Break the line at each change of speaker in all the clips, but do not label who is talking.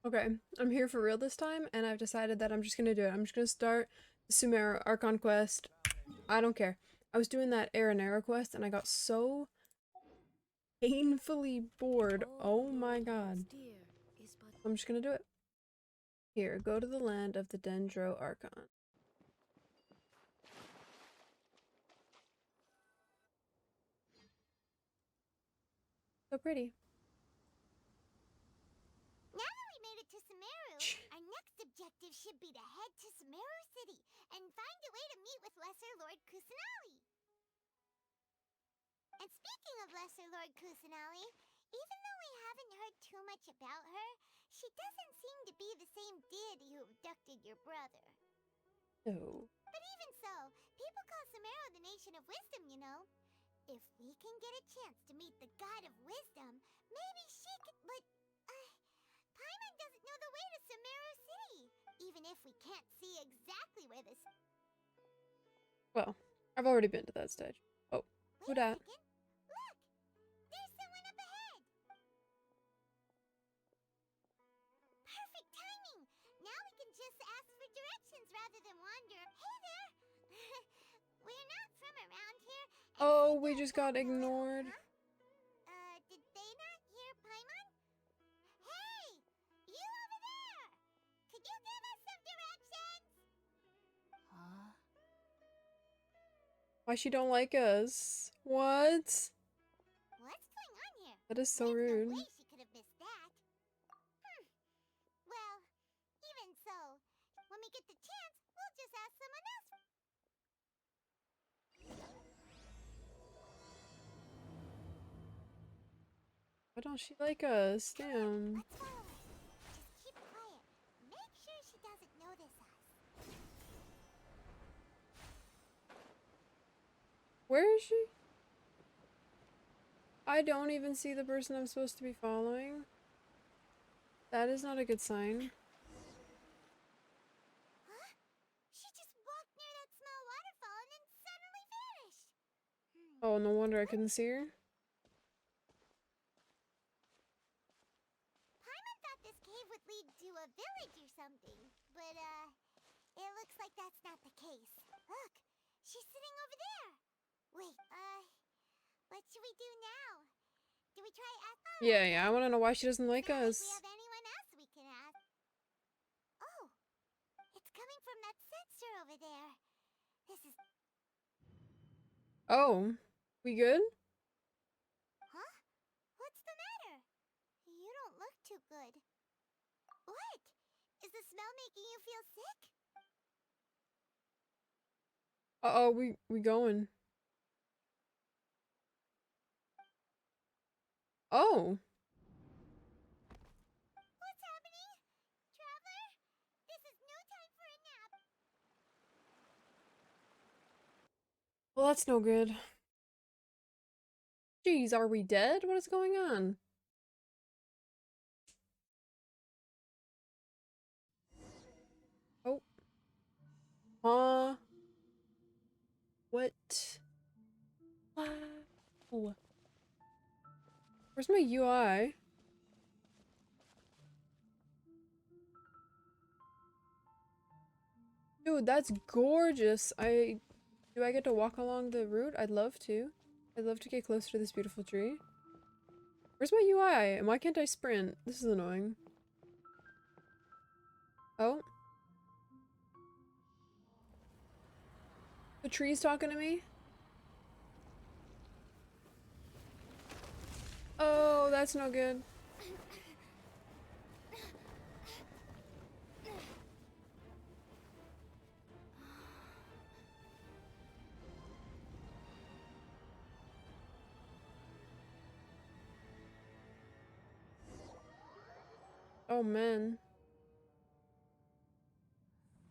Okay, I'm here for real this time, and I've decided that I'm just gonna do it. I'm just gonna start the Sumeru Archon quest. I don't care. I was doing that Aranera quest, and I got so painfully bored. Oh my god. I'm just gonna do it. Here, go to the land of the Dendro Archon. So pretty.
Now that we made it to Sumeru, our next objective should be to head to Sumeru City and find a way to meet with Lesser Lord Kusanali. And speaking of Lesser Lord Kusanali, even though we haven't heard too much about her, she doesn't seem to be the same deity who abducted your brother.
No.
But even so, people call Sumeru the Nation of Wisdom, you know. If we can get a chance to meet the God of Wisdom, maybe she could. But Paimon doesn't know the way to Sumeru City, even if we can't see exactly where this.
Well, I've already been to that stage. Oh, who
Wait a
dat?
second. Look, there's someone up ahead. Perfect timing. Now we can just ask for directions rather than wander. Hey there. We're not from around here. And
Oh,
seem to
we
have
just got
gotten a little,
ignored.
huh? Did they not hear Paimon? Hey, you over there! Could you give us some directions? Huh?
Why she don't like us? What?
What's going on here?
That is so
There's no way
rude.
she could have missed that. Well, even so, when we get the chance, we'll just ask someone else.
Why don't she like us?
Come on,
Damn.
let's follow her. Just keep quiet. Make sure she doesn't notice us.
Where is she? I don't even see the person I'm supposed to be following. That is not a good sign.
Huh? She just walked near that small waterfall and then suddenly vanished.
Oh, no wonder I couldn't see her.
Paimon thought this cave would lead to a village or something, but it looks like that's not the case. Look, she's sitting over there. Wait, what should we do now? Do we try
Yeah, I want to know why she doesn't like
It's not like we
us.
have anyone else we can ask. Oh, it's coming from that sensor over there. This is...
Oh, we good?
Huh? What's the matter? You don't look too good. What? Is the smell making you feel sick?
Uh-oh, we going. Oh,
What's happening? Traveler? This is no time for a nap.
well that's no good. Jeez, are we dead? What is going on? Oh. Huh? What? Wow. Where's my UI? Dude, that's gorgeous. Do I get to walk along the route? I'd love to. I'd love to get closer to this beautiful tree. Where's my UI? And why can't I sprint? This is annoying. Oh. The tree's talking to me? Oh, that's no good. Oh man.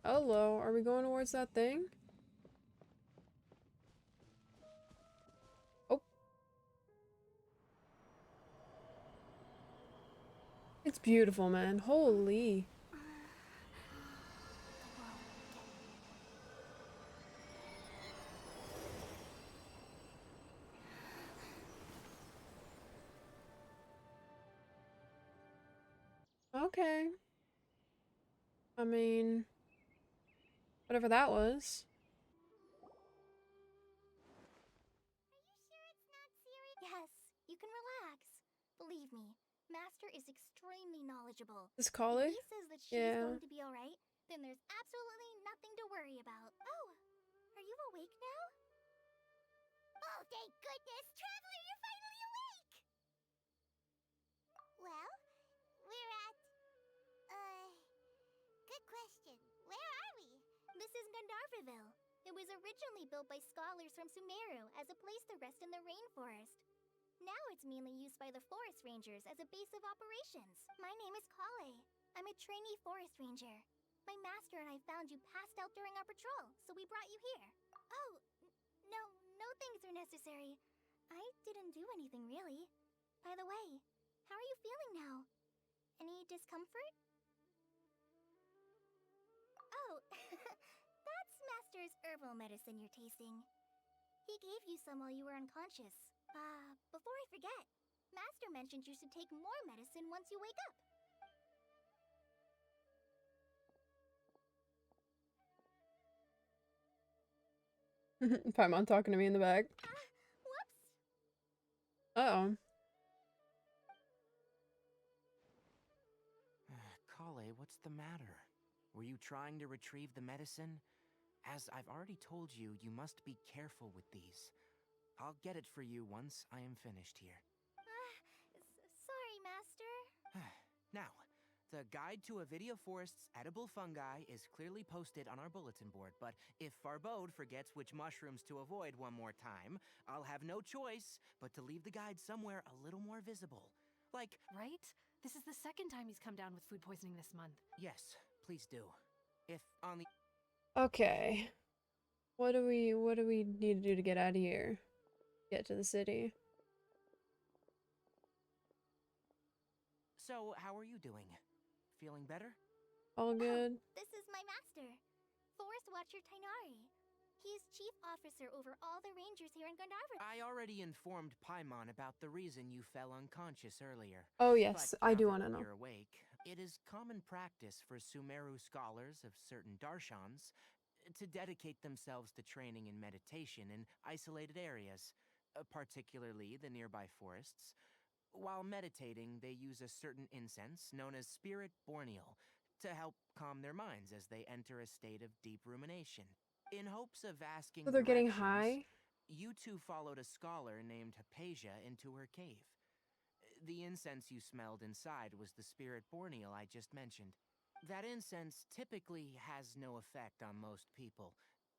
Hello, are we going towards that thing? Oh. It's beautiful, man. Holy. Okay. I mean, whatever that was.
Are you sure it's not serious? Yes, you can relax. Believe me, Master is extremely knowledgeable.
This
If
collar?
he says that she's
Yeah.
going to be alright, then there's absolutely nothing to worry about. Oh, are you awake now? Oh, thank goodness! Traveler, you're finally awake! Well, we're at... good question. Where are we? This is Gandharvaville. It was originally built by scholars from Sumeru as a place to rest in the rainforest. Now it's mainly used by the forest rangers as a base of operations. My name is Kale. I'm a trainee forest ranger. My master and I found you passed out during our patrol, so we brought you here. Oh, no, no things are necessary. I didn't do anything really. By the way, how are you feeling now? Any discomfort? Oh, that's Master's herbal medicine you're tasting. He gave you some while you were unconscious. Before I forget, Master mentioned you should take more medicine once you wake up.
Paimon talking to me in the back.
Whoops!
Uh-oh.
Kale, what's the matter? Were you trying to retrieve the medicine? As I've already told you, you must be careful with these. I'll get it for you once I am finished here.
Sorry, Master.
Now, the guide to Avidia Forest's edible fungi is clearly posted on our bulletin board, but if Farbode forgets which mushrooms to avoid one more time, I'll have no choice but to leave the guide somewhere a little more visible. Like,
Right? This is the second time he's come down with food poisoning this month.
yes, please do. If on the
Okay. What do we need to do to get out of here? Get to the city.
So, how are you doing? Feeling better?
All good?
This is my master, Forest Watcher Tainari. He's chief officer over all the rangers here in Gandharva.
I already informed Paimon about the reason you fell unconscious earlier.
Oh yes,
But
I
now
do
that
want to know.
you're awake, it is common practice for Sumeru scholars of certain darshans to dedicate themselves to training in meditation in isolated areas, particularly the nearby forests. While meditating, they use a certain incense known as spirit borneal to help calm their minds as they enter a state of deep rumination. In hopes of asking
So they're getting
directions,
high?
you two followed a scholar named Hypatia into her cave. The incense you smelled inside was the spirit borneal I just mentioned. That incense typically has no effect on most people,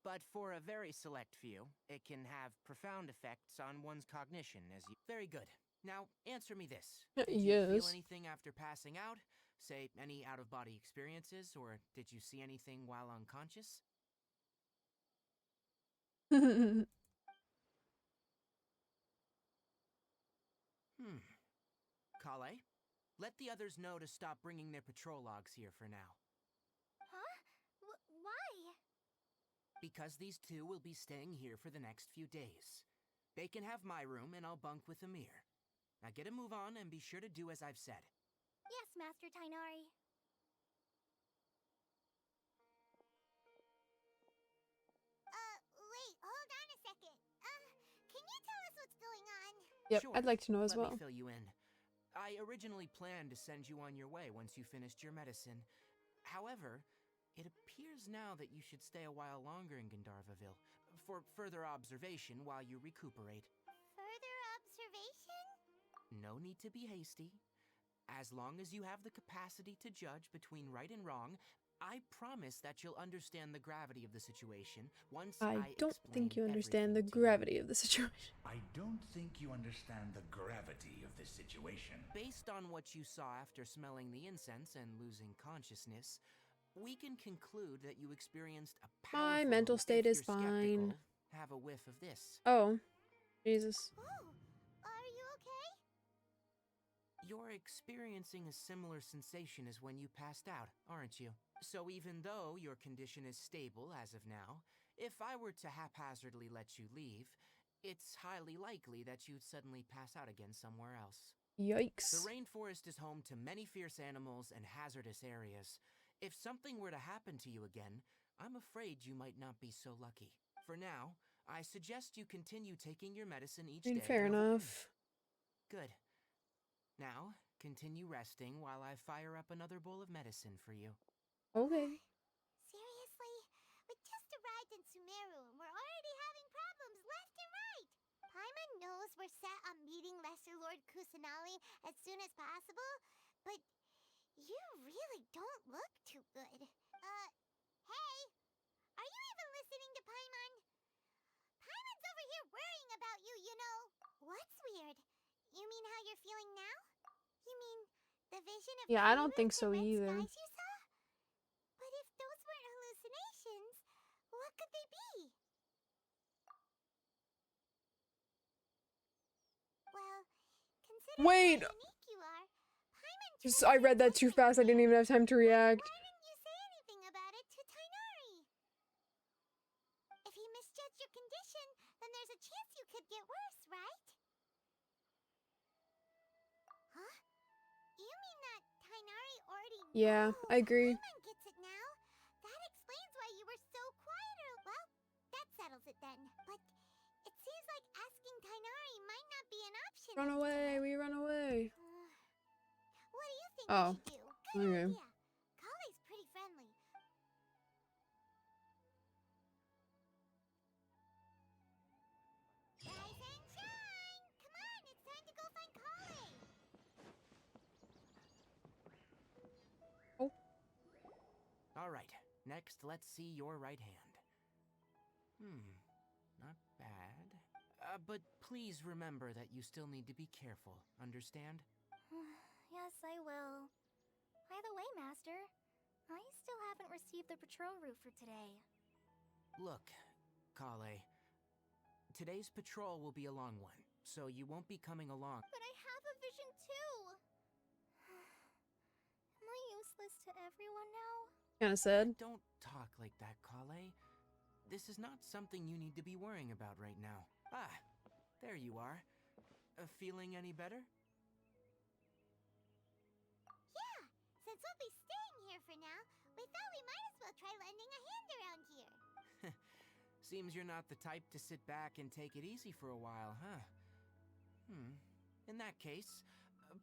but for a very select few, it can have profound effects on one's cognition as you... Very good. Now, answer me this. Did you feel
Yes.
anything after passing out? Say, any out-of-body experiences, or did you see anything while unconscious? Kale, let the others know to stop bringing their patrol logs here for now.
Huh? Why?
Because these two will be staying here for the next few days. They can have my room and I'll bunk with Amir. Now get a move on and be sure to do as I've said.
Yes, Master Tainari. Wait, hold on a second. Can you tell us what's going on?
Yep,
Sure,
I'd like to know as
let
well.
me fill you in. I originally planned to send you on your way once you finished your medicine. However, it appears now that you should stay a while longer in Gandharvaville for further observation while you recuperate.
Further observation?
No need to be hasty. As long as you have the capacity to judge between right and wrong, I promise that you'll understand the gravity of the situation once
I don't
explain
think you understand the
everything to you.
gravity of the situation.
I don't think you understand the gravity of this situation.
Based on what you saw after smelling the incense and losing consciousness, we can conclude that you experienced a powerful...
My mental state
if
is
you're
fine.
skeptical, have a whiff of this.
Oh, Jesus.
Oh, are you okay?
You're experiencing a similar sensation as when you passed out, aren't you? So even though your condition is stable as of now, if I were to haphazardly let you leave, it's highly likely that you'd suddenly pass out again somewhere else.
Yikes.
The rainforest is home to many fierce animals and hazardous areas. If something were to happen to you again, I'm afraid you might not be so lucky. For now, I suggest you continue taking your medicine each
I mean,
day.
fair
to help you.
enough.
Good. Now, continue resting while I fire up another bowl of medicine for you.
Okay.
Seriously? We just arrived in Sumeru and we're already having problems left and right. Paimon knows we're set on meeting Lesser Lord Kusanali as soon as possible, but you really don't look too good. Hey! Are you even listening to Paimon? Paimon's over here worrying about you, you know. What's weird? You mean how you're feeling now? You mean the vision of
Yeah, I don't
tree
think
roots
so
and red
either.
skies you saw? But if those weren't hallucinations, what could they be? Well, considering
Wait!
how unique you are, Paimon
I read that too fast. I didn't even have time to react.
Why didn't you say anything about it to Tainari? If he misjudged your condition, then there's a chance you could get worse, right? Huh? You mean that Tainari already
Yeah,
Oh,
I agree.
Paimon gets it now. That explains why you were so quiet. Well, that settles it then. But it seems like asking Tainari might not be an option.
Run away, we run away.
What do you think
Oh,
we should do? Good
okay.
idea. Kale's pretty friendly. Rise and shine! Come on, it's time to go find Kale.
Oh,
All right, next let's see your right hand. Not bad. But please remember that you still need to be careful, understand?
Yes, I will. By the way, Master, I still haven't received the patrol route for today.
Look, Kale, today's patrol will be a long one, so you won't be coming along.
But I have a vision too! Am I useless to everyone now?
kinda sad.
Don't talk like that, Kale. This is not something you need to be worrying about right now. Ah, there you are. Feeling any better?
Yeah, since we'll be staying here for now, we thought we might as well try lending a hand around here.
Seems you're not the type to sit back and take it easy for a while, huh? In that case,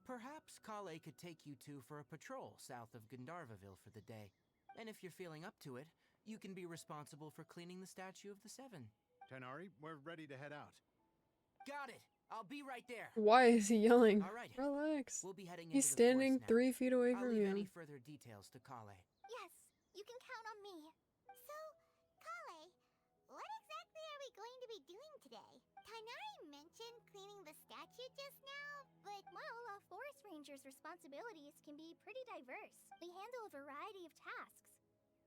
perhaps Kale could take you two for a patrol south of Gandharvaville for the day. And if you're feeling up to it, you can be responsible for cleaning the Statue of the Seven.
Tainari, we're ready to head out.
Got it! I'll be right there!
Why is he yelling?
All right.
Relax.
We'll be heading
He's
into the
standing
forest now.
3 feet away
I'll
from
leave
you.
any further details to Kale.
Yes, you can count on me.
So, Kale, what exactly are we going to be doing today? Tainari mentioned cleaning the statue just now, but
Well, a forest ranger's responsibilities can be pretty diverse. They handle a variety of tasks,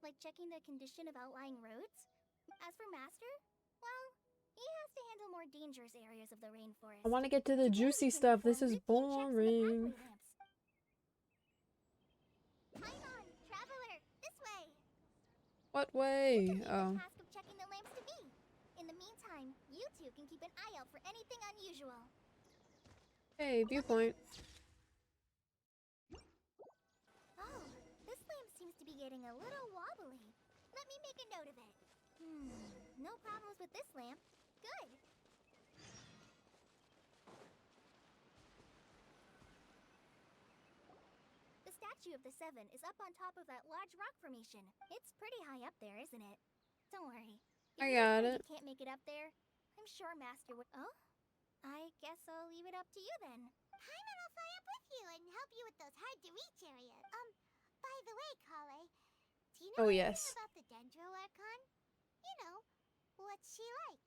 like checking the condition of outlying roads. As for Master, well, he has to handle more dangerous areas of the rainforest.
I want to get to the
Today
juicy
we can
stuff. This
perform
is
routine checks on the
boring.
pathway lamps. Paimon, traveler, this way!
What
You
way?
can leave
Oh.
the task of checking the lamps to me. In the meantime, you two can keep an eye out for anything unusual.
Hey, viewpoint.
Oh, this lamp seems to be getting a little wobbly. Let me make a note of it. No problems with this lamp. Good. The statue of the Seven is up on top of that large rock formation. It's pretty high up there, isn't it? Don't worry.
I
If you're
got
afraid
it.
you can't make it up there, I'm sure Master would. Oh? I guess I'll leave it up to you then.
Paimon will fly up with you and help you with those hard-to-reach areas. By the way, Kale, do you know
Oh,
anything
yes.
about the Dendro Archon? You know, what's she like?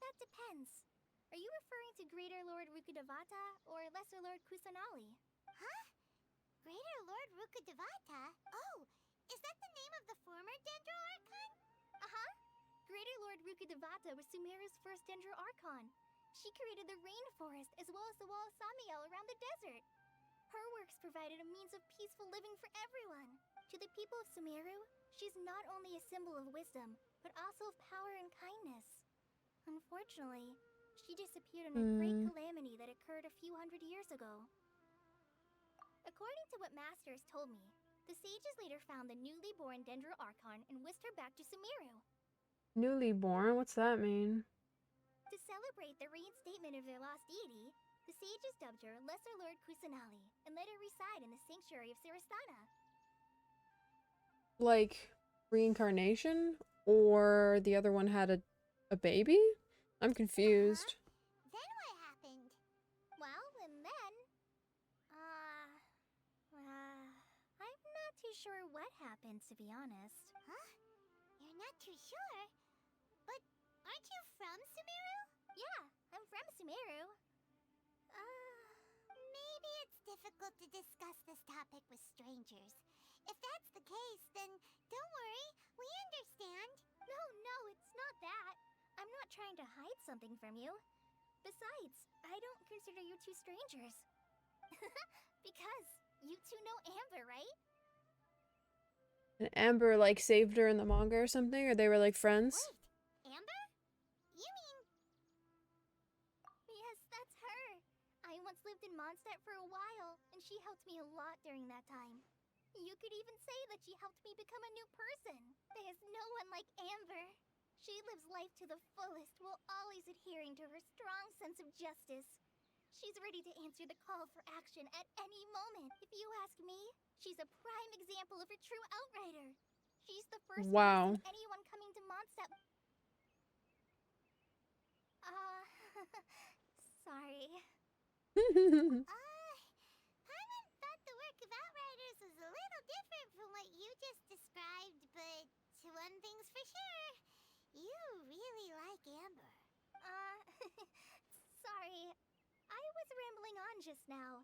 That depends. Are you referring to Greater Lord Rukkhadevata or Lesser Lord Kusanali?
Huh? Greater Lord Rukkhadevata? Oh, is that the name of the former Dendro Archon?
Uh-huh. Greater Lord Rukkhadevata was Sumeru's first Dendro Archon. She created the rainforest as well as the wall of Samiel around the desert. Her works provided a means of peaceful living for everyone. To the people of Sumeru, she's not only a symbol of wisdom, but also of power and kindness. Unfortunately, She disappeared in a great calamity that occurred a few hundred years ago. According to what Masters told me, the sages later found the newly born Dendro Archon and whisked her back to Sumeru.
Newly born? What's that mean?
To celebrate the reinstatement of their lost deity, the sages dubbed her Lesser Lord Kusanali and let her reside in the sanctuary of Sarastana.
Like reincarnation? Or the other one had a baby? I'm confused.
Then what happened?
Well, and then... I'm not too sure what happened, to be honest.
Huh? You're not too sure? But aren't you from Sumeru?
Yeah, I'm from Sumeru.
Maybe it's difficult to discuss this topic with strangers. If that's the case, then don't worry, we understand.
No, it's not that. I'm not trying to hide something from you. Besides, I don't consider you two strangers. Because you two know Amber, right?
And Amber like saved her in the manga or something? Or they were like friends?
Wait, Amber? You mean...
Yes, that's her. I once lived in Mondstadt for a while, and she helped me a lot during that time. You could even say that she helped me become a new person. There's no one like Amber. She lives life to the fullest while always adhering to her strong sense of justice. She's ready to answer the call for action at any moment. If you ask me, she's a prime example of a true outrider. She's the first person anyone coming to Mondstadt... sorry.
Paimon thought the work of Outriders was a little different from what you just described, but one thing's for sure, you really like Amber.
Sorry. I was rambling on just now.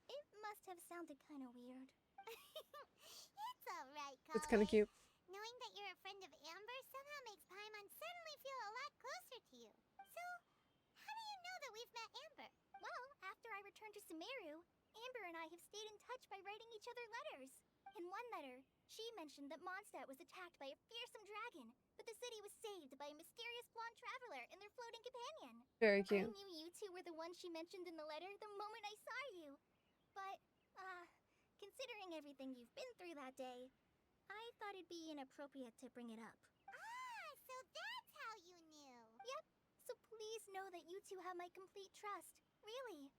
It must have sounded kind of weird.
It's alright, Kale.
It's kind of cute.
Knowing that you're a friend of Amber somehow makes Paimon suddenly feel a lot closer to you. So, how do you know that we've met Amber?
Well, after I returned to Sumeru, Amber and I have stayed in touch by writing each other letters. In one letter, she mentioned that Mondstadt was attacked by a fearsome dragon, but the city was saved by a mysterious blonde traveler and their floating companion.
Very cute.
I knew you two were the ones she mentioned in the letter the moment I saw you. But, considering everything you've been through that day, I thought it'd be inappropriate to bring it up.
Ah, so that's how you knew.
Yep, so please know that you two have my complete trust. Really.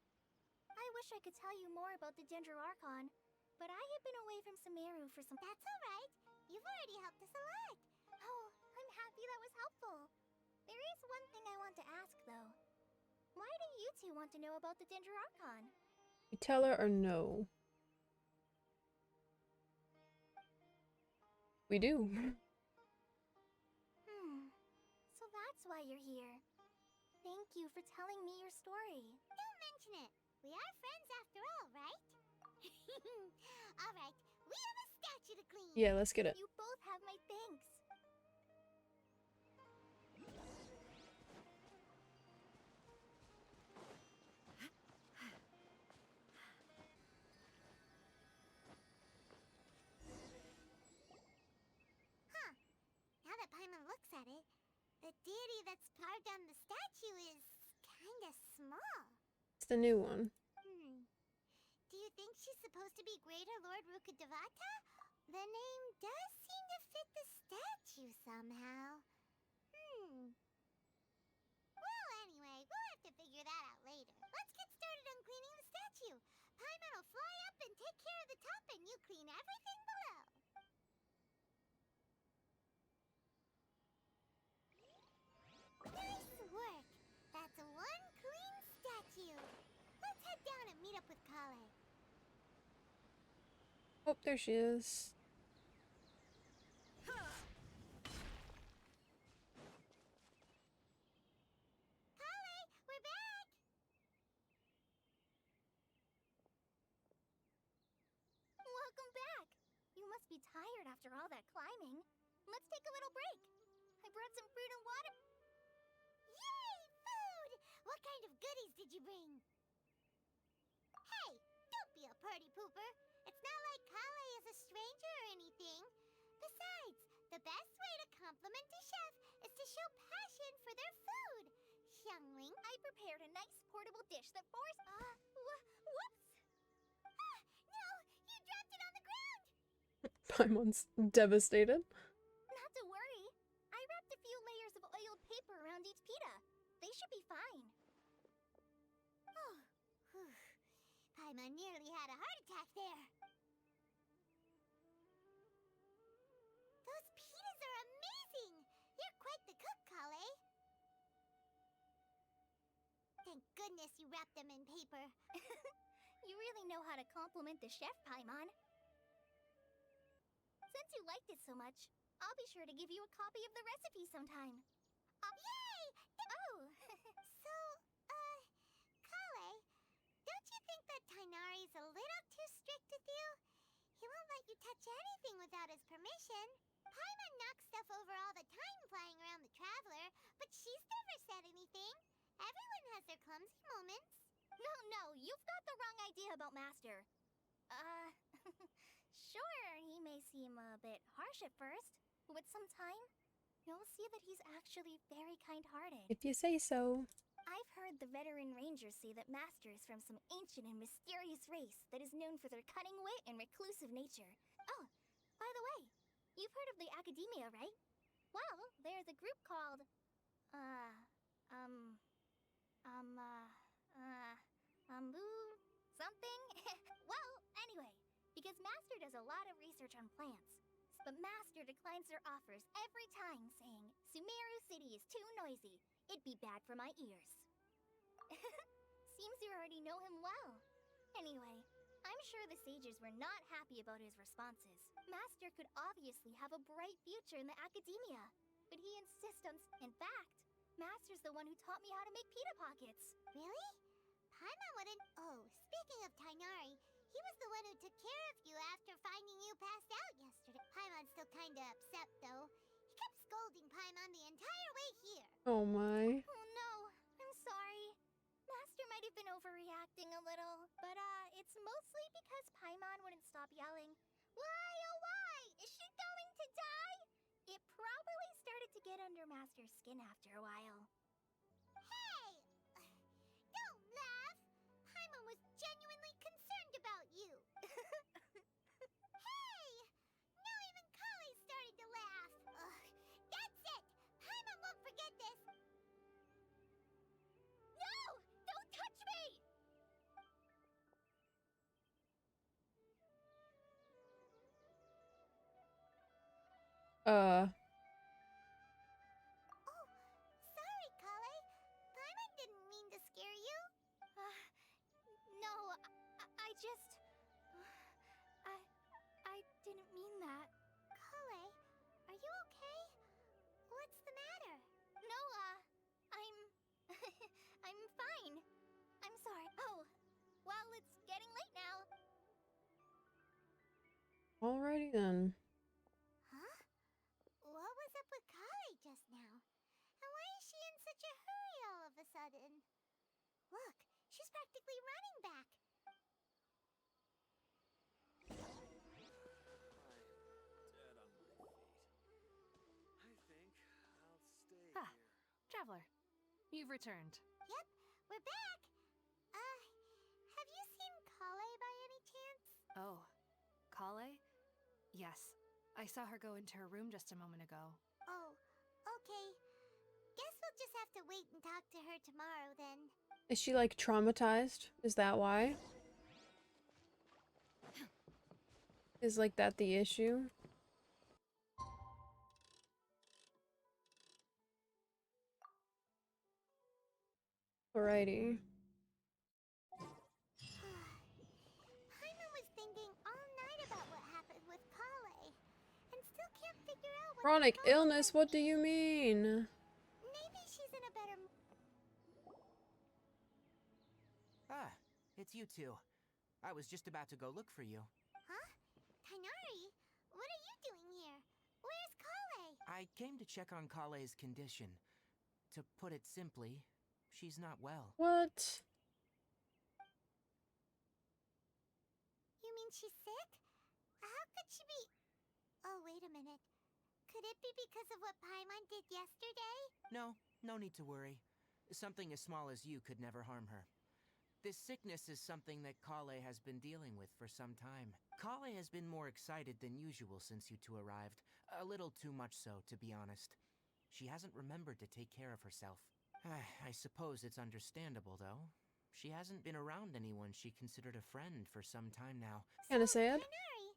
I wish I could tell you more about the Dendro Archon, but I have been away from Sumeru for some...
That's alright. You've already helped us a lot.
Oh, I'm happy that was helpful. There is one thing I want to ask, though. Why do you two want to know about the Dendro Archon?
You tell her or no? We do.
So that's why you're here. Thank you for telling me your story.
Don't mention it. We are friends after all, right? Alright, we have a statue to clean.
Yeah, let's get it.
You both have my thanks.
Huh. Now that Paimon looks at it, the deity that's carved on the statue is kinda small.
It's the new one.
Do you think she's supposed to be Greater Lord Rukkhadevata? The name does seem to fit the statue somehow. Well, anyway, we'll have to figure that out later. Let's get started on cleaning the statue. Paimon will fly up and take care of the top, and you clean everything below. Nice work! That's one clean statue. Let's head down and meet up with Kale.
Oh, there she is.
Kale, we're back!
Welcome back. You must be tired after all that climbing. Let's take a little break. I brought some fruit and water.
Yay, food! What kind of goodies did you bring? Hey, don't be a party pooper. It's not like Kale is a stranger or anything. Besides, the best way to compliment a chef is to show passion for their food. youngling?
I prepared a nice portable dish that whoops! Ah, no! You dropped it on the ground!
Paimon's devastated.
Not to worry. I wrapped a few layers of oiled paper around each pita. They should be fine.
Oh, whew. Paimon nearly had a heart attack there. Those pitas are amazing! You're quite the cook, Kale. Thank goodness you wrapped them in paper.
You really know how to compliment the chef, Paimon. Since you liked it so much, I'll be sure to give you a copy of the recipe sometime.
Yay!
Oh!
So, Kale, don't you think that Tainari's a little too strict with you? He won't let you touch anything without his permission. Paimon knocks stuff over all the time flying around the Traveler, but she's never said anything. Everyone has their clumsy moments.
No, you've got the wrong idea about Master. Sure, he may seem a bit harsh at first, but with some time, you'll see that he's actually very kind-hearted.
If you say so.
I've heard the veteran rangers say that Master is from some ancient and mysterious race that is known for their cunning wit and reclusive nature. Oh, by the way, you've heard of the Academia, right? Well, there's a group called, something? Well, anyway, because Master does a lot of research on plants, but Master declines their offers every time, saying, Sumeru City is too noisy. It'd be bad for my ears. Seems you already know him well. Anyway, I'm sure the sages were not happy about his responses. Master could obviously have a bright future in the Academia, but he insists on... In fact, Master's the one who taught me how to make pita pockets.
Really? Paimon wouldn't... Oh, speaking of Tainari, he was the one who took care of you after finding you passed out yesterday. Paimon's still kinda upset, though. He kept scolding Paimon the entire way here.
Oh my.
Oh no, I'm sorry. Master might have been overreacting a little, but it's mostly because Paimon wouldn't stop yelling, Why, oh why? Is she going to die? It probably started to get under Master's skin after a while.
Hey! Don't laugh! Paimon was genuinely concerned about you. Hey! Now even Kale started to laugh. Ugh, that's it! Paimon won't forget this.
No! Don't touch me!
Oh, sorry, Kale. Paimon didn't mean to scare you.
No, I just... I didn't mean that.
Kale, are you okay? What's the matter?
No, I'm... I'm fine. I'm sorry. Oh, well, it's getting late now.
Alrighty then.
Huh? What was up with Kale just now? And why is she in such a hurry all of a sudden? Look, she's practically running back.
Ah, Traveler, you've returned.
Yep, we're back. Have you seen Kale by any chance?
Oh, Kale? Yes, I saw her go into her room just a moment ago.
Oh, okay. Guess we'll just have to wait and talk to her tomorrow then.
Is she like traumatized? Is that why? Is like that the issue? Alrighty.
Paimon was thinking all night about what happened with Kale, and still can't figure out what
Chronic
the problem
illness, what do you mean?
Maybe she's in a better
Ah, it's you two. I was just about to go look for you.
Huh? Tainari? What are you doing here? Where's Kale?
I came to check on Kale's condition. To put it simply, she's not well.
What?
You mean she's sick? How could she be... Oh, wait a minute. Could it be because of what Paimon did yesterday?
No need to worry. Something as small as you could never harm her. This sickness is something that Kale has been dealing with for some time. Kale has been more excited than usual since you two arrived. A little too much so, to be honest. She hasn't remembered to take care of herself. I suppose it's understandable, though. She hasn't been around anyone she considered a friend for some time now.
Kinda sad.
Tighnari,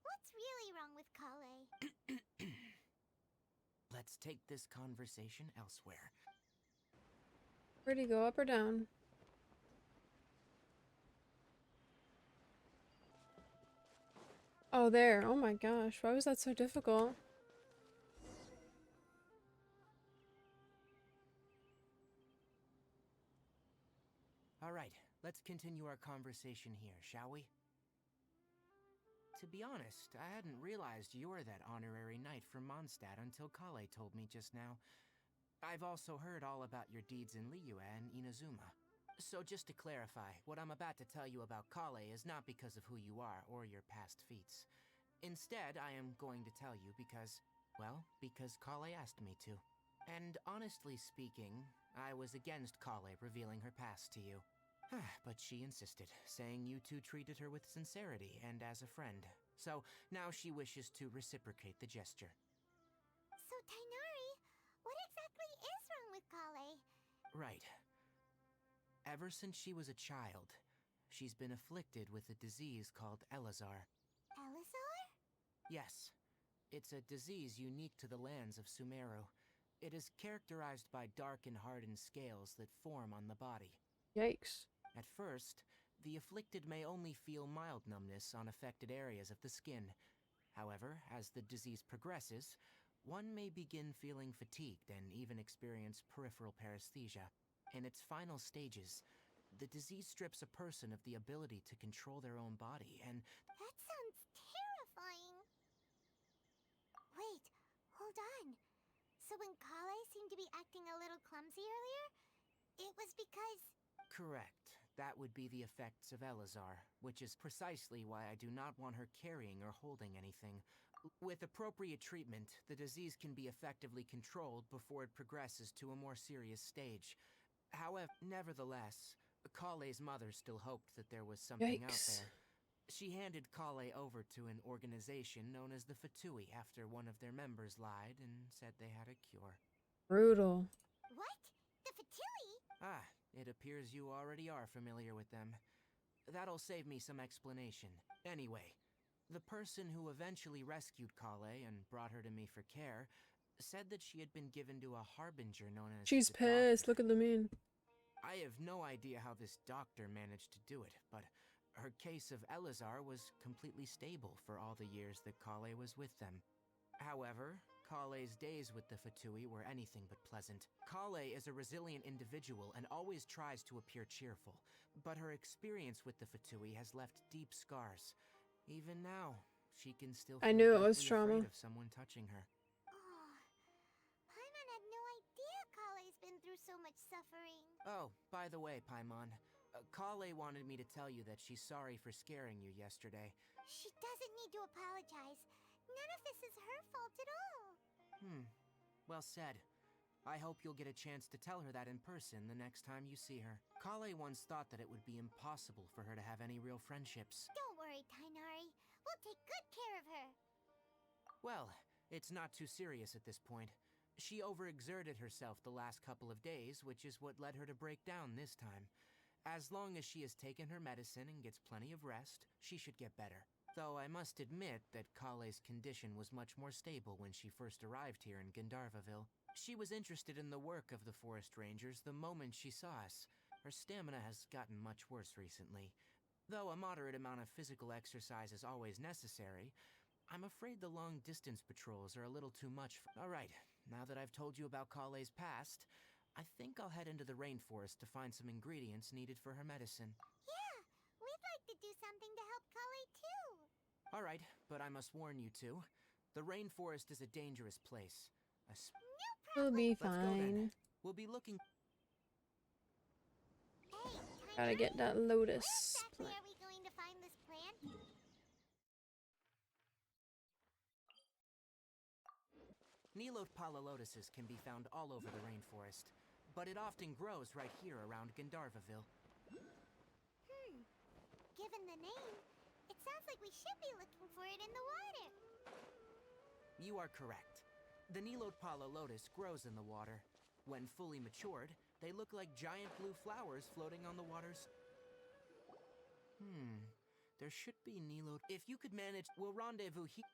what's really wrong with Kale?
Let's take this conversation elsewhere.
Where'd he go, up or down? Oh, there. Oh my gosh, why was that so difficult?
Alright, let's continue our conversation here, shall we? To be honest, I hadn't realized you're that honorary knight from Mondstadt until Kale told me just now. I've also heard all about your deeds in Liyue and Inazuma. So just to clarify, what I'm about to tell you about Kale is not because of who you are or your past feats. Instead, I am going to tell you because Kale asked me to. And honestly speaking, I was against Kale revealing her past to you. But she insisted, saying you two treated her with sincerity and as a friend. So now she wishes to reciprocate the gesture.
So, Tighnari, what exactly is wrong with Kale?
Right. Ever since she was a child, she's been afflicted with a disease called Elazar.
Elazar?
Yes. It's a disease unique to the lands of Sumeru. It is characterized by dark and hardened scales that form on the body.
Yikes.
At first, the afflicted may only feel mild numbness on affected areas of the skin. However, as the disease progresses, one may begin feeling fatigued and even experience peripheral paresthesia. In its final stages, the disease strips a person of the ability to control their own body and...
That sounds terrifying. Wait, hold on. So when Kale seemed to be acting a little clumsy earlier, it was because...
Correct. That would be the effects of Elazar, which is precisely why I do not want her carrying or holding anything. With appropriate treatment, the disease can be effectively controlled before it progresses to a more serious stage. However, nevertheless, Kale's mother still hoped that there was something out
Yikes.
there. She handed Kale over to an organization known as the Fatui after one of their members lied and said they had a cure.
Brutal.
What? The Fatui?
It appears you already are familiar with them. That'll save me some explanation. Anyway, the person who eventually rescued Kale and brought her to me for care said that she had been given to a harbinger known as
She's
the
pissed.
Doctor.
Look at the meme.
I have no idea how this doctor managed to do it, but her case of Elazar was completely stable for all the years that Kale was with them. However, Kale's days with the Fatui were anything but pleasant. Kale is a resilient individual and always tries to appear cheerful, but her experience with the Fatui has left deep scars. Even now, she can still
I
feel
knew it was
deathly
trauma.
afraid of someone touching her.
Oh, Paimon had no idea Kale's been through so much suffering.
Oh, by the way, Paimon, Kale wanted me to tell you that she's sorry for scaring you yesterday.
She doesn't need to apologize. None of this is her fault at all.
Well said. I hope you'll get a chance to tell her that in person the next time you see her. Kale once thought that it would be impossible for her to have any real friendships.
Don't worry, Tighnari. We'll take good care of her.
Well, it's not too serious at this point. She overexerted herself the last couple of days, which is what led her to break down this time. As long as she has taken her medicine and gets plenty of rest, she should get better. Though I must admit that Kale's condition was much more stable when she first arrived here in Gandharvaville. She was interested in the work of the forest rangers the moment she saw us. Her stamina has gotten much worse recently. Though a moderate amount of physical exercise is always necessary, I'm afraid the long-distance patrols are a little too much for... Alright, now that I've told you about Kale's past, I think I'll head into the rainforest to find some ingredients needed for her medicine.
Yeah, we'd like to do something to help Kale too.
Alright, but I must warn you two. The rainforest is a dangerous place.
We'll be
Let's go then.
fine.
We'll be looking...
Hey,
Gotta
Tighnari,
get that
where
lotus
exactly
plant.
are we going to find this plant?
Nilotpala lotuses can be found all over the rainforest. but it often grows right here around Gandharvaville.
Given the name, it sounds like we should be looking for it in the water.
You are correct. The Niiiittle lotus grows in the water. When fully matured, they look like giant blue flowers floating on the water's... There should be Niiiittle... If you could manage, we'll rendezvous here.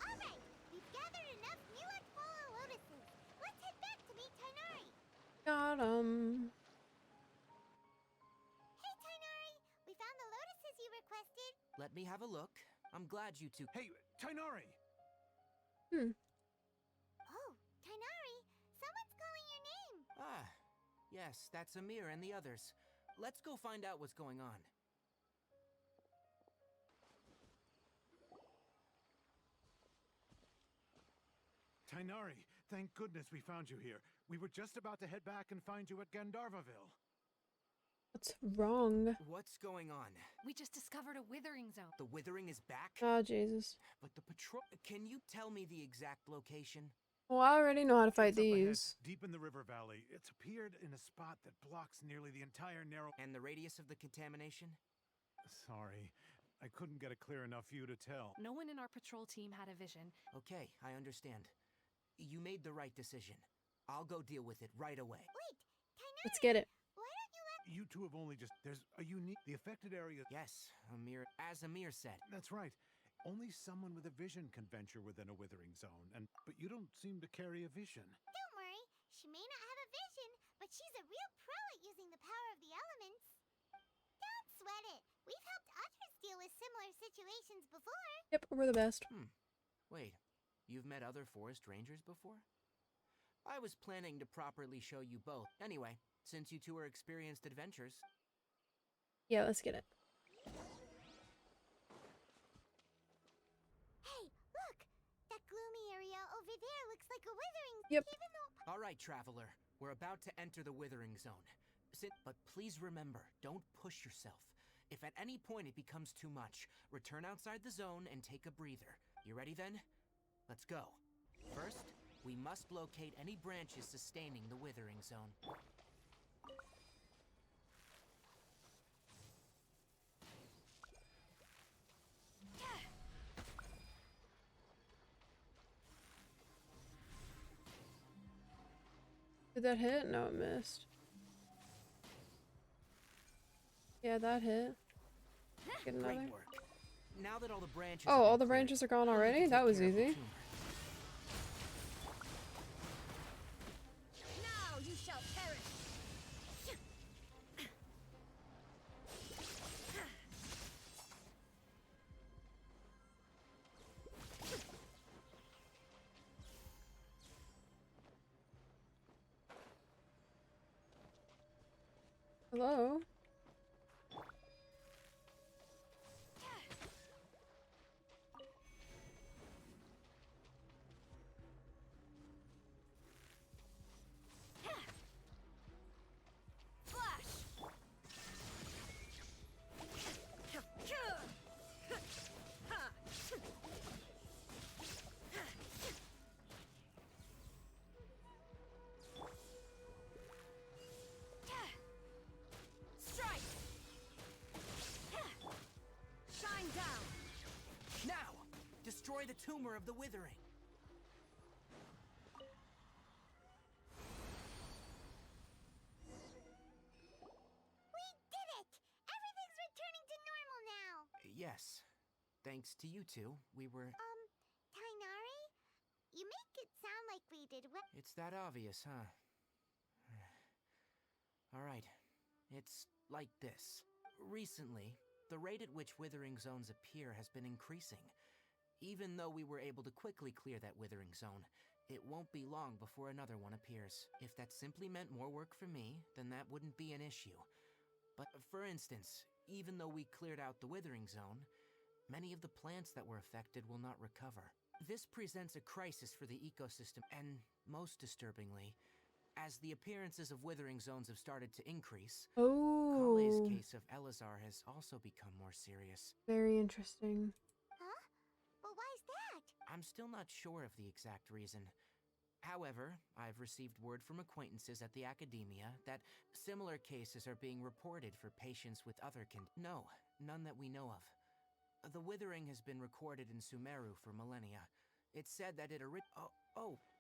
Alright, we've gathered enough liiiittle lotuses. Let's head back to meet Tainari.
Got 'em.
Hey Tainari, we found the lotuses you requested.
Let me have a look. I'm glad you two...
Hey, Tainari!
Oh, Tainari, someone's calling your name.
Ah, yes, that's Amir and the others. Let's go find out what's going on.
Tainari, thank goodness we found you here. We were just about to head back and find you at Gandharvaville.
What's wrong?
What's going on?
We just discovered a withering zone.
The withering is back?
Oh, Jesus.
But the patrol... Can you tell me the exact location?
Well, I already know how to fight
It's up ahead,
these.
deep in the river valley. It's appeared in a spot that blocks nearly the entire narrow...
And the radius of the contamination?
Sorry, I couldn't get a clear enough view to tell.
No one in our patrol team had a vision.
Okay, I understand. You made the right decision. I'll go deal with it right away.
Wait, Tainari,
Let's get it.
why don't you let...
You two have only just... There's a unique... The affected area...
Yes, Amir... As Amir said.
That's right. Only someone with a vision can venture within a withering zone, but you don't seem to carry a vision.
Don't worry, she may not have a vision, but she's a real pro at using the power of the elements. Don't sweat it. We've helped others deal with similar situations before.
Yep, we're the best.
Wait, you've met other forest rangers before? I was planning to properly show you both. Anyway, since you two are experienced adventurers...
Yeah, let's get it.
Hey, look! That gloomy area over there looks like a withering...
Yep.
Even though...
All right, traveler. We're about to enter the withering zone. But please remember, don't push yourself. If at any point it becomes too much, return outside the zone and take a breather. You ready then? Let's go. First, we must locate any branches sustaining the withering zone.
Did that hit? No, it missed. Yeah, that hit. Get another.
Great work. Now that all the branches
Oh,
have
all
been
the
cleared,
branches are gone
now you
already?
can
That
take
was
care of the
easy.
tumor.
Now you shall perish!
Hello?
Strike! Shine down!
Now! Destroy the tumor of the withering.
We did it! Everything's returning to normal now!
Yes. Thanks to you two, we were...
Tainari? You make it sound like we did well.
It's that obvious, huh? Alright. It's like this. Recently, the rate at which withering zones appear has been increasing. Even though we were able to quickly clear that withering zone, it won't be long before another one appears. If that simply meant more work for me, then that wouldn't be an issue. But for instance, even though we cleared out the withering zone, many of the plants that were affected will not recover. This presents a crisis for the ecosystem, and most disturbingly, as the appearances of withering zones have started to increase, Kale's
Oh,
case of Elazar has also become more serious.
very interesting.
Huh? But why's that?
I'm still not sure of the exact reason. However, I've received word from acquaintances at the academia that similar cases are being reported for patients with other No, none that we know of. The withering has been recorded in Sumeru for millennia. It's said that it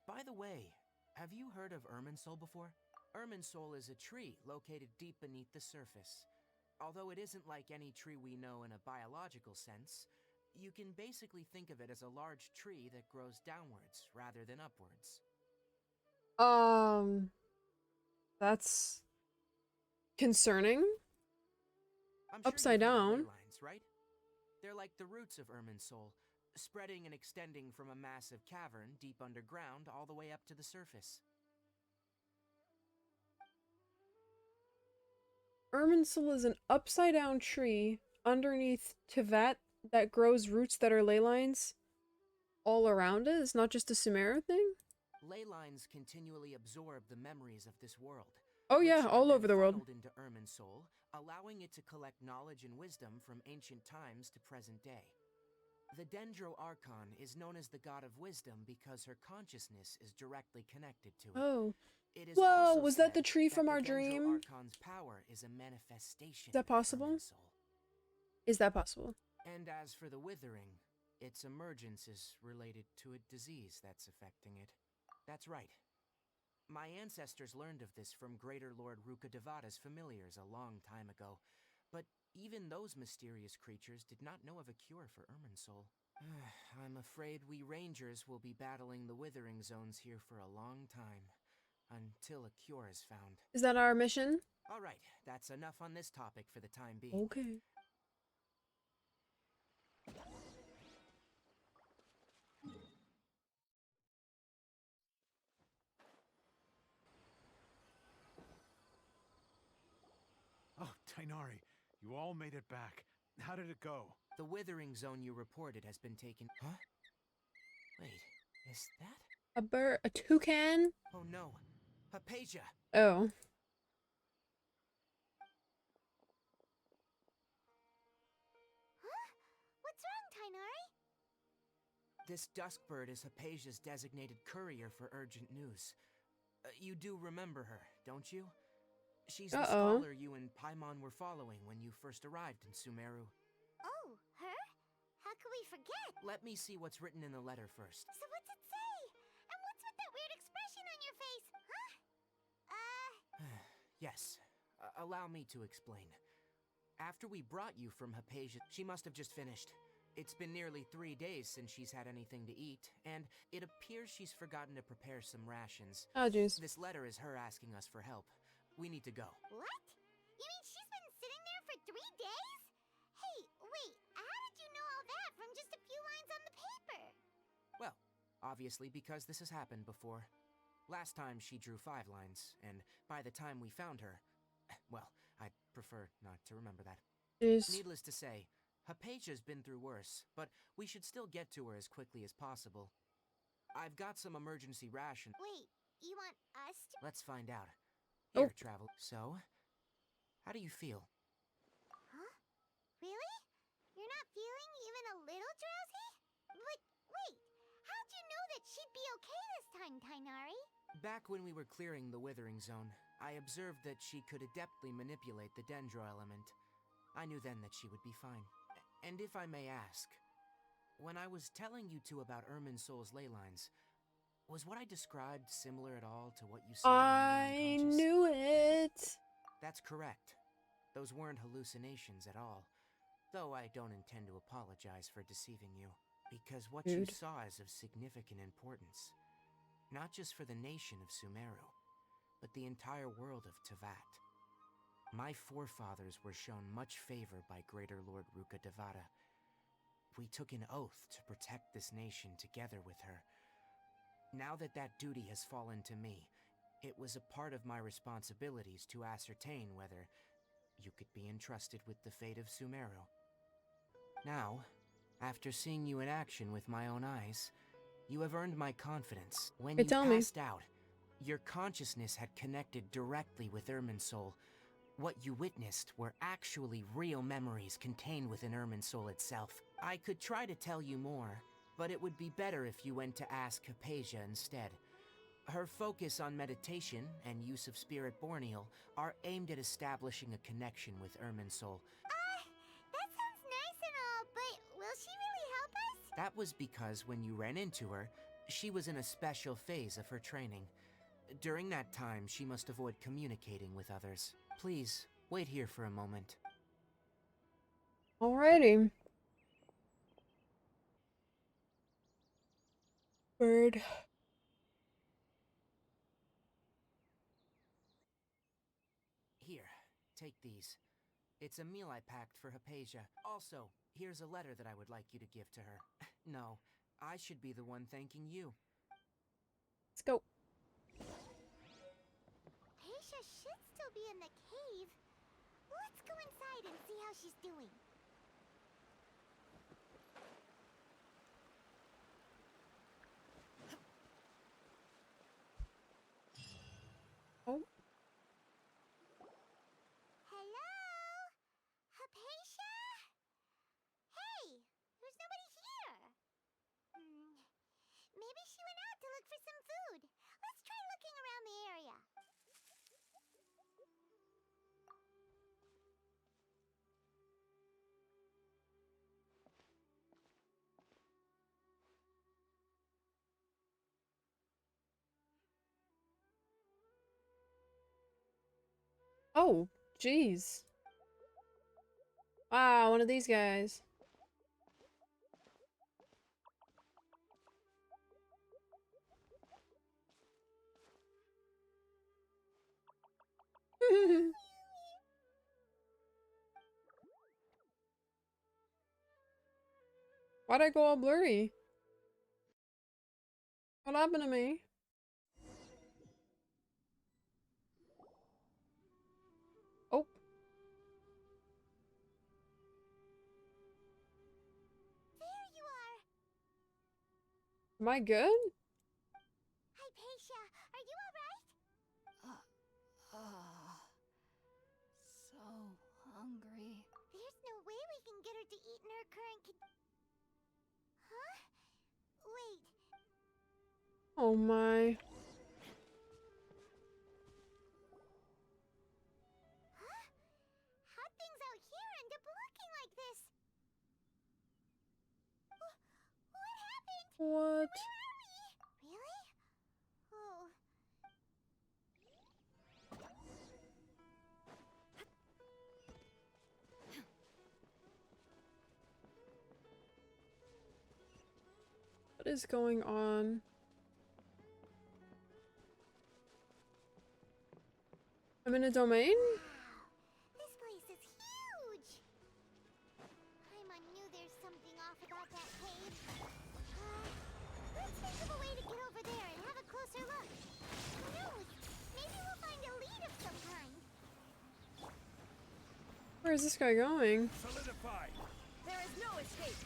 by the way, have you heard of Irminsul before? Irminsul is a tree located deep beneath the surface. Although it isn't like any tree we know in a biological sense, you can basically think of it as a large tree that grows downwards rather than upwards.
That's concerning.
I'm sure
Upside
you've heard of
down.
ley lines, right? They're like the roots of Irminsul, spreading and extending from a massive cavern deep underground all the way up to the surface.
Irminsul is an upside down tree underneath Tevat that grows roots that are ley lines all around it. It's not just a Sumeru thing.
Ley lines continually absorb the memories of this world.
Oh yeah,
which are
all
then
over the world.
funneled into Irminsul, allowing it to collect knowledge and wisdom from ancient times to present day. The Dendro Archon is known as the god of wisdom because her consciousness is directly connected to it.
Oh.
It is
Whoa,
also
was that the
said
tree from
the
our
Dendro
dream?
Archon's power is a manifestation
Is that
of
possible?
Irminsul.
Is that possible?
And as for the withering, its emergence is related to a disease that's affecting it. That's right. My ancestors learned of this from Greater Lord Rukkhadevata's familiars a long time ago, but even those mysterious creatures did not know of a cure for Irminsul. I'm afraid we rangers will be battling the withering zones here for a long time, until a cure is found.
Is that our mission?
Alright, that's enough on this topic for the time being.
Okay.
Oh, Tainari, you all made it back. How did it go?
The withering zone you reported has been taken. Huh? Wait, is that?
A bird, a toucan?
Oh no, Hypatia!
Oh.
Huh? What's wrong, Tainari?
This dusk bird is Hypatia's designated courier for urgent news. You do remember her, don't you? She's the scholar you and Paimon were following when you first arrived in Sumeru.
Oh, her? How could we forget?
Let me see what's written in the letter first.
So what's it say? And what's with that weird expression on your face? Huh?
Yes, allow me to explain. After we brought you from Hypatia, she must have just finished. It's been nearly 3 days since she's had anything to eat, and it appears she's forgotten to prepare some rations.
Oh, jeez.
This letter is her asking us for help. We need to go.
What? You mean she's been sitting there for 3 days? Hey, wait, how did you know all that from just a few lines on the paper?
Well, obviously because this has happened before. Last time she drew 5 lines, and by the time we found her, well, I'd prefer not to remember that.
Jeez.
Needless to say, Hypatia's been through worse, but we should still get to her as quickly as possible. I've got some emergency rations.
Wait, you want us to?
Let's find out.
Oh.
Here, travel. So, how do you feel?
Huh? Really? You're not feeling even a little drowsy? But wait, how'd you know that she'd be okay this time, Tainari?
Back when we were clearing the withering zone, I observed that she could adeptly manipulate the dendro element. I knew then that she would be fine. And if I may ask, when I was telling you two about Irminsul's ley lines, was what I described similar at all to what you saw
I
when you were unconscious?
knew it.
That's correct. Those weren't hallucinations at all. Though I don't intend to apologize for deceiving you, because what you
Dude.
saw is of significant importance. Not just for the nation of Sumeru, but the entire world of Tevat. My forefathers were shown much favor by Greater Lord Rukkhadevata. We took an oath to protect this nation together with her. Now that that duty has fallen to me, it was a part of my responsibilities to ascertain whether you could be entrusted with the fate of Sumeru. Now, after seeing you in action with my own eyes, you have earned my confidence. When
Hey,
you
tell me.
passed out, your consciousness had connected directly with Irminsul. What you witnessed were actually real memories contained within Irminsul itself. I could try to tell you more, but it would be better if you went to ask Hypatia instead. Her focus on meditation and use of Spirit Borneal are aimed at establishing a connection with Irminsul.
That sounds nice and all, but will she really help us?
That was because when you ran into her, she was in a special phase of her training. During that time, she must avoid communicating with others. Please, wait here for a moment.
Alrighty. Bird.
Here, take these. It's a meal I packed for Hypatia. Also, here's a letter that I would like you to give to her. No, I should be the one thanking you.
Let's go.
Aisha should still be in the cave. Let's go inside and see how she's doing.
Oh.
Hello? Hypatia? Hey, there's nobody here. Maybe she went out to look for some food. Let's try looking around the area.
Oh, jeez. Wow, one of these guys. Why'd I go all blurry? What happened to me? Oh.
There you are.
Am I good?
Hypatia, are you alright?
So hungry.
There's no way we can get her to eat in her current Huh? Wait.
Oh my.
Huh? How'd things out here end up looking like this? What happened?
What?
Where are we? Really? Oh.
What is going on? I'm in a domain?
Wow. This place is huge. Paimon knew there's something off about that cave. Let's think of a way to get over there and have a closer look. Who knows? Maybe we'll find a lead of some kind.
Where is this guy going?
Solidify!
There is no escape.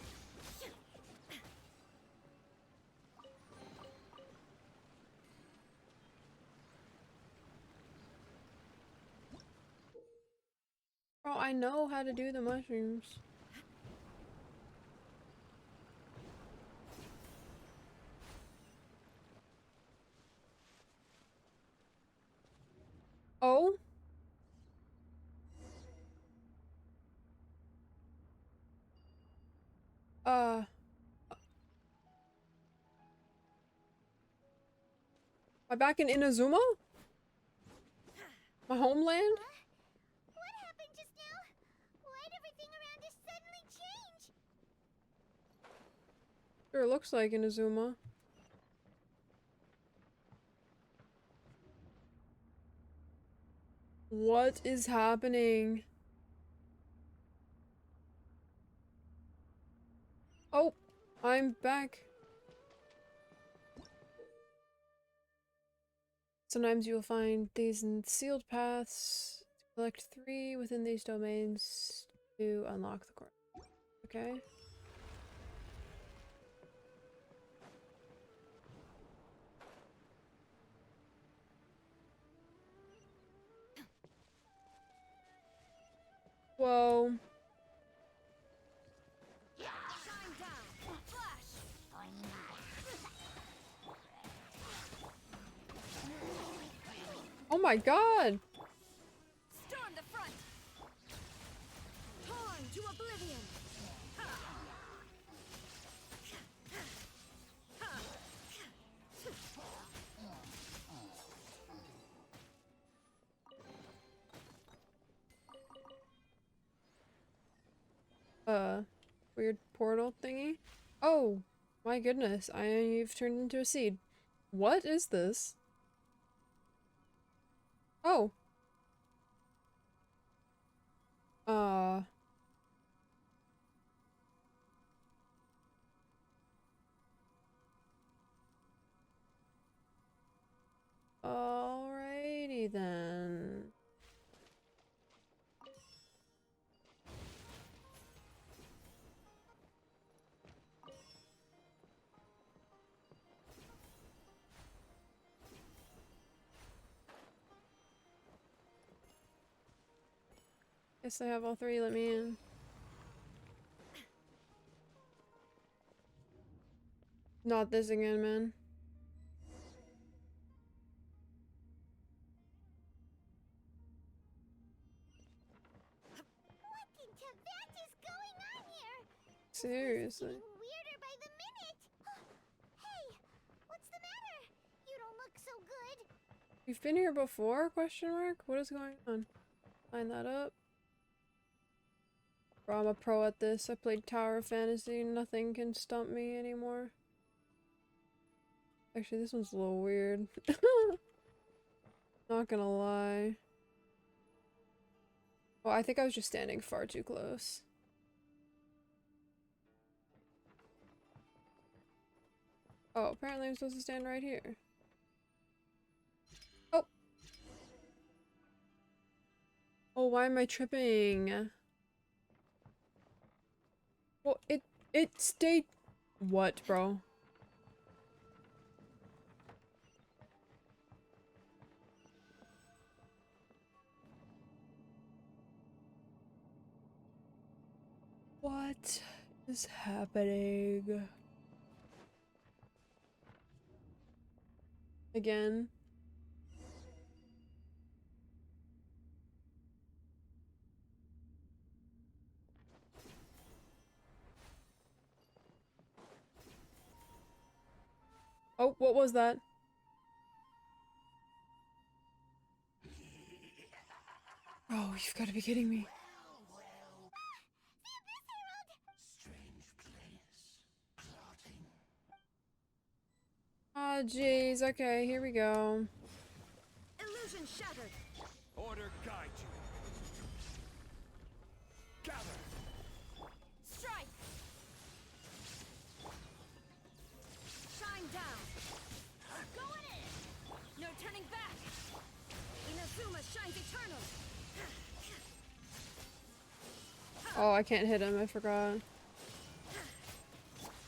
Oh, I know how to do the mushrooms. Oh? Am I back in Inazuma? My homeland?
What happened just now? Why'd everything around us suddenly change?
Sure looks like Inazuma. What is happening? Oh, I'm back. Sometimes you will find these in sealed paths. Collect 3 within these domains to unlock the core. Okay. Whoa.
Shine down. Flash.
my god!
Storm the front. Torn to oblivion.
Weird portal thingy. Oh, my goodness, I've turned into a seed. What is this? Oh. Alrighty then. Guess I have all three, let me in. Not this again, man.
What in Tibet is going on here?
Seriously.
Getting weirder by the minute. Hey, what's the matter? You don't look so good.
You've been here before? Question mark? What is going on? Line that up. Bro, I'm a pro at this. I played Tower of Fantasy. Nothing can stump me anymore. Actually, this one's a little weird. Not gonna lie. Well, I think I was just standing far too close. Oh, apparently I'm supposed to stand right here. Oh! Oh, why am I tripping? Well, it stayed... What, bro? What is happening? Again? Oh, what was that? Oh, you've got to be kidding me.
Strange place. Plotting.
Oh, jeez. Okay, here we go.
Illusion shattered.
Order guide you. Gather.
Strike. Shine down. Going in. No turning back. Inazuma shines eternal.
Oh, I can't hit him. I forgot.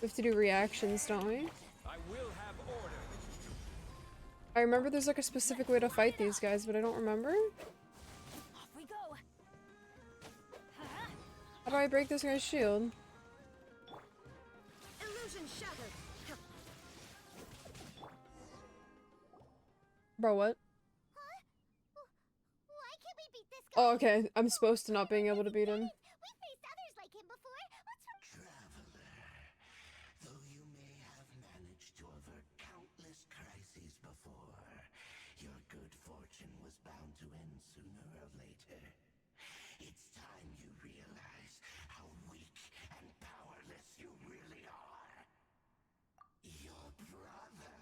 We have to do reactions, don't we?
I will have order.
I remember there's like a specific way to fight these guys, but I don't remember.
Off we go.
How do I break this guy's shield?
Illusion shattered.
Bro, what?
Huh? Why can't we beat this guy?
Oh, okay. I'm supposed to not being able to beat him.
We faced others like him before. What's wrong?
Traveler. Though you may have managed to avert countless crises before, your good fortune was bound to end sooner or later. It's time you realize how weak and powerless you really are. Your brother.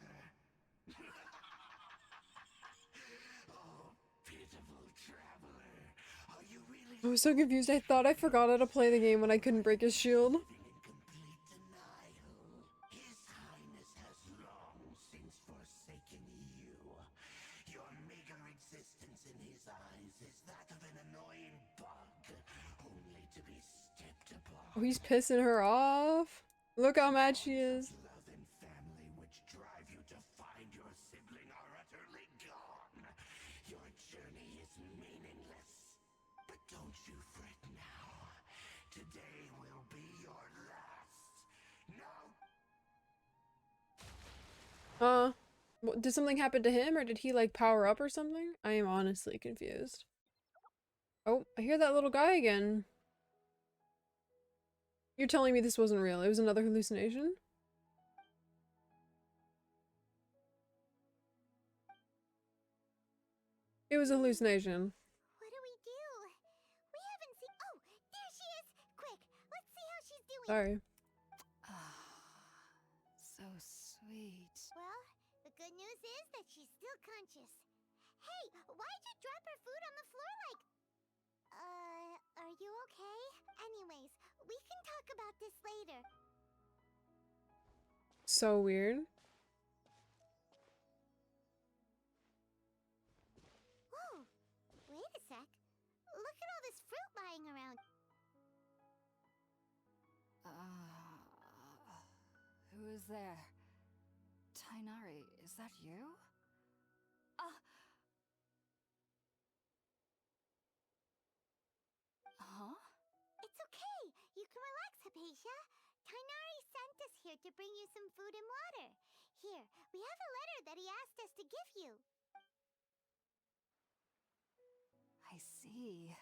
Oh, pitiful traveler. Are you really
I was so confused. I thought I forgot how to play the game when I couldn't break his shield.
living in complete denial? His Highness has long since forsaken you. Your meager existence in his eyes is that of an annoying bug, only to be stepped upon.
Oh, he's pissing her off. Look how mad she is.
Love and family which drive you to find your sibling are utterly gone. Your journey is meaningless. But don't you fret now. Today will be your last. Now
Did something happen to him, or did he like power up or something? I am honestly confused. Oh, I hear that little guy again. You're telling me this wasn't real. It was another hallucination? It was a hallucination.
What do we do? We haven't seen. Oh, there she is! Quick, let's see how she's doing.
Sorry.
So sweet.
Well, the good news is that she's still conscious. Hey, why'd you drop her food on the floor like? Are you okay? Anyways, we can talk about this later.
So weird.
Whoa, wait a sec. Look at all this fruit lying around.
Who is there? Tainari, is that you? Huh?
It's okay. You can relax, Hypatia. Tainari sent us here to bring you some food and water. Here, we have a letter that he asked us to give you.
I see.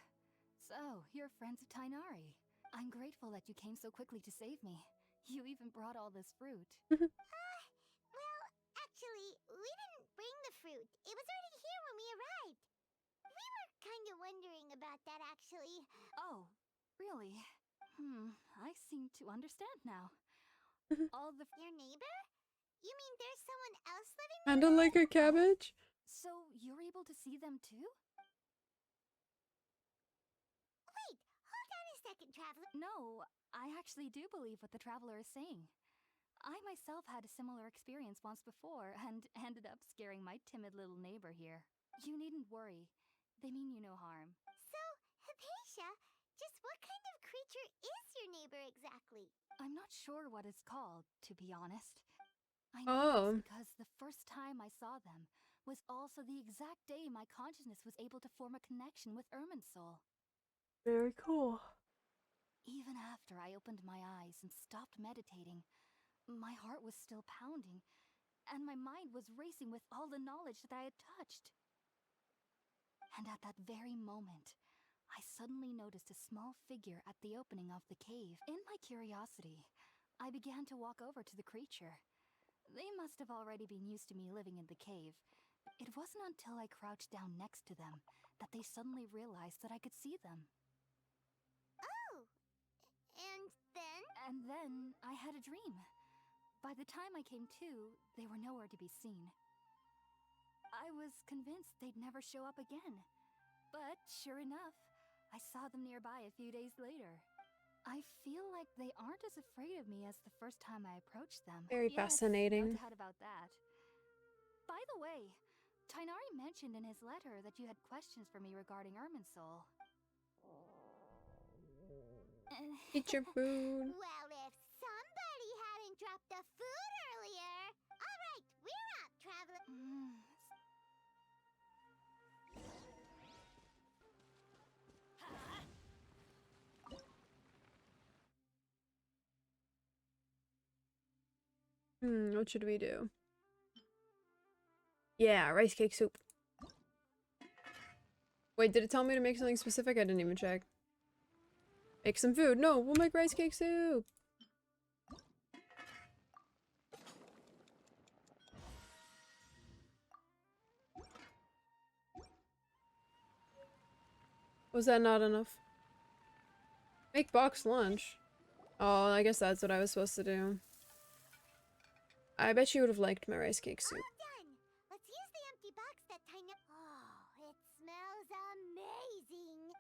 So, you're friends of Tainari. I'm grateful that you came so quickly to save me. You even brought all this fruit.
Well, actually, we didn't bring the fruit. It was already here when we arrived. We were kind of wondering about that, actually.
Oh, really? I seem to understand now. All the
Your neighbor? You mean there's someone else living?
Kinda like a cabbage?
So, you're able to see them too?
Wait, hold on a second, Traveler.
No, I actually do believe what the traveler is saying. I myself had a similar experience once before and ended up scaring my timid little neighbor here. You needn't worry. They mean you no harm.
So, Hypatia, just what kind of creature is your neighbor exactly?
I'm not sure what it's called, to be honest. I know
Oh.
this because the first time I saw them was also the exact day my consciousness was able to form a connection with Irminsul.
Very cool.
Even after I opened my eyes and stopped meditating, my heart was still pounding, and my mind was racing with all the knowledge that I had touched. And at that very moment, I suddenly noticed a small figure at the opening of the cave. In my curiosity, I began to walk over to the creature. They must have already been used to me living in the cave. It wasn't until I crouched down next to them that they suddenly realized that I could see them.
Oh, and then?
And then I had a dream. By the time I came to, they were nowhere to be seen. I was convinced they'd never show up again. But sure enough, I saw them nearby a few days later. I feel like they aren't as afraid of me as the first time I approached them.
Very
Yes,
fascinating.
no doubt about that. By the way, Tainari mentioned in his letter that you had questions for me regarding Irminsul.
Eat your food.
Well, if somebody hadn't dropped the food earlier. All right, we're out, Traveler.
What should we do? Yeah, rice cake soup. Wait, did it tell me to make something specific? I didn't even check. Make some food. No, we'll make rice cake soup. Was that not enough? Make box lunch. Oh, I guess that's what I was supposed to do. I bet you would have liked my rice cake soup.
All done. Let's use the empty box that Tainari. Oh, it smells amazing.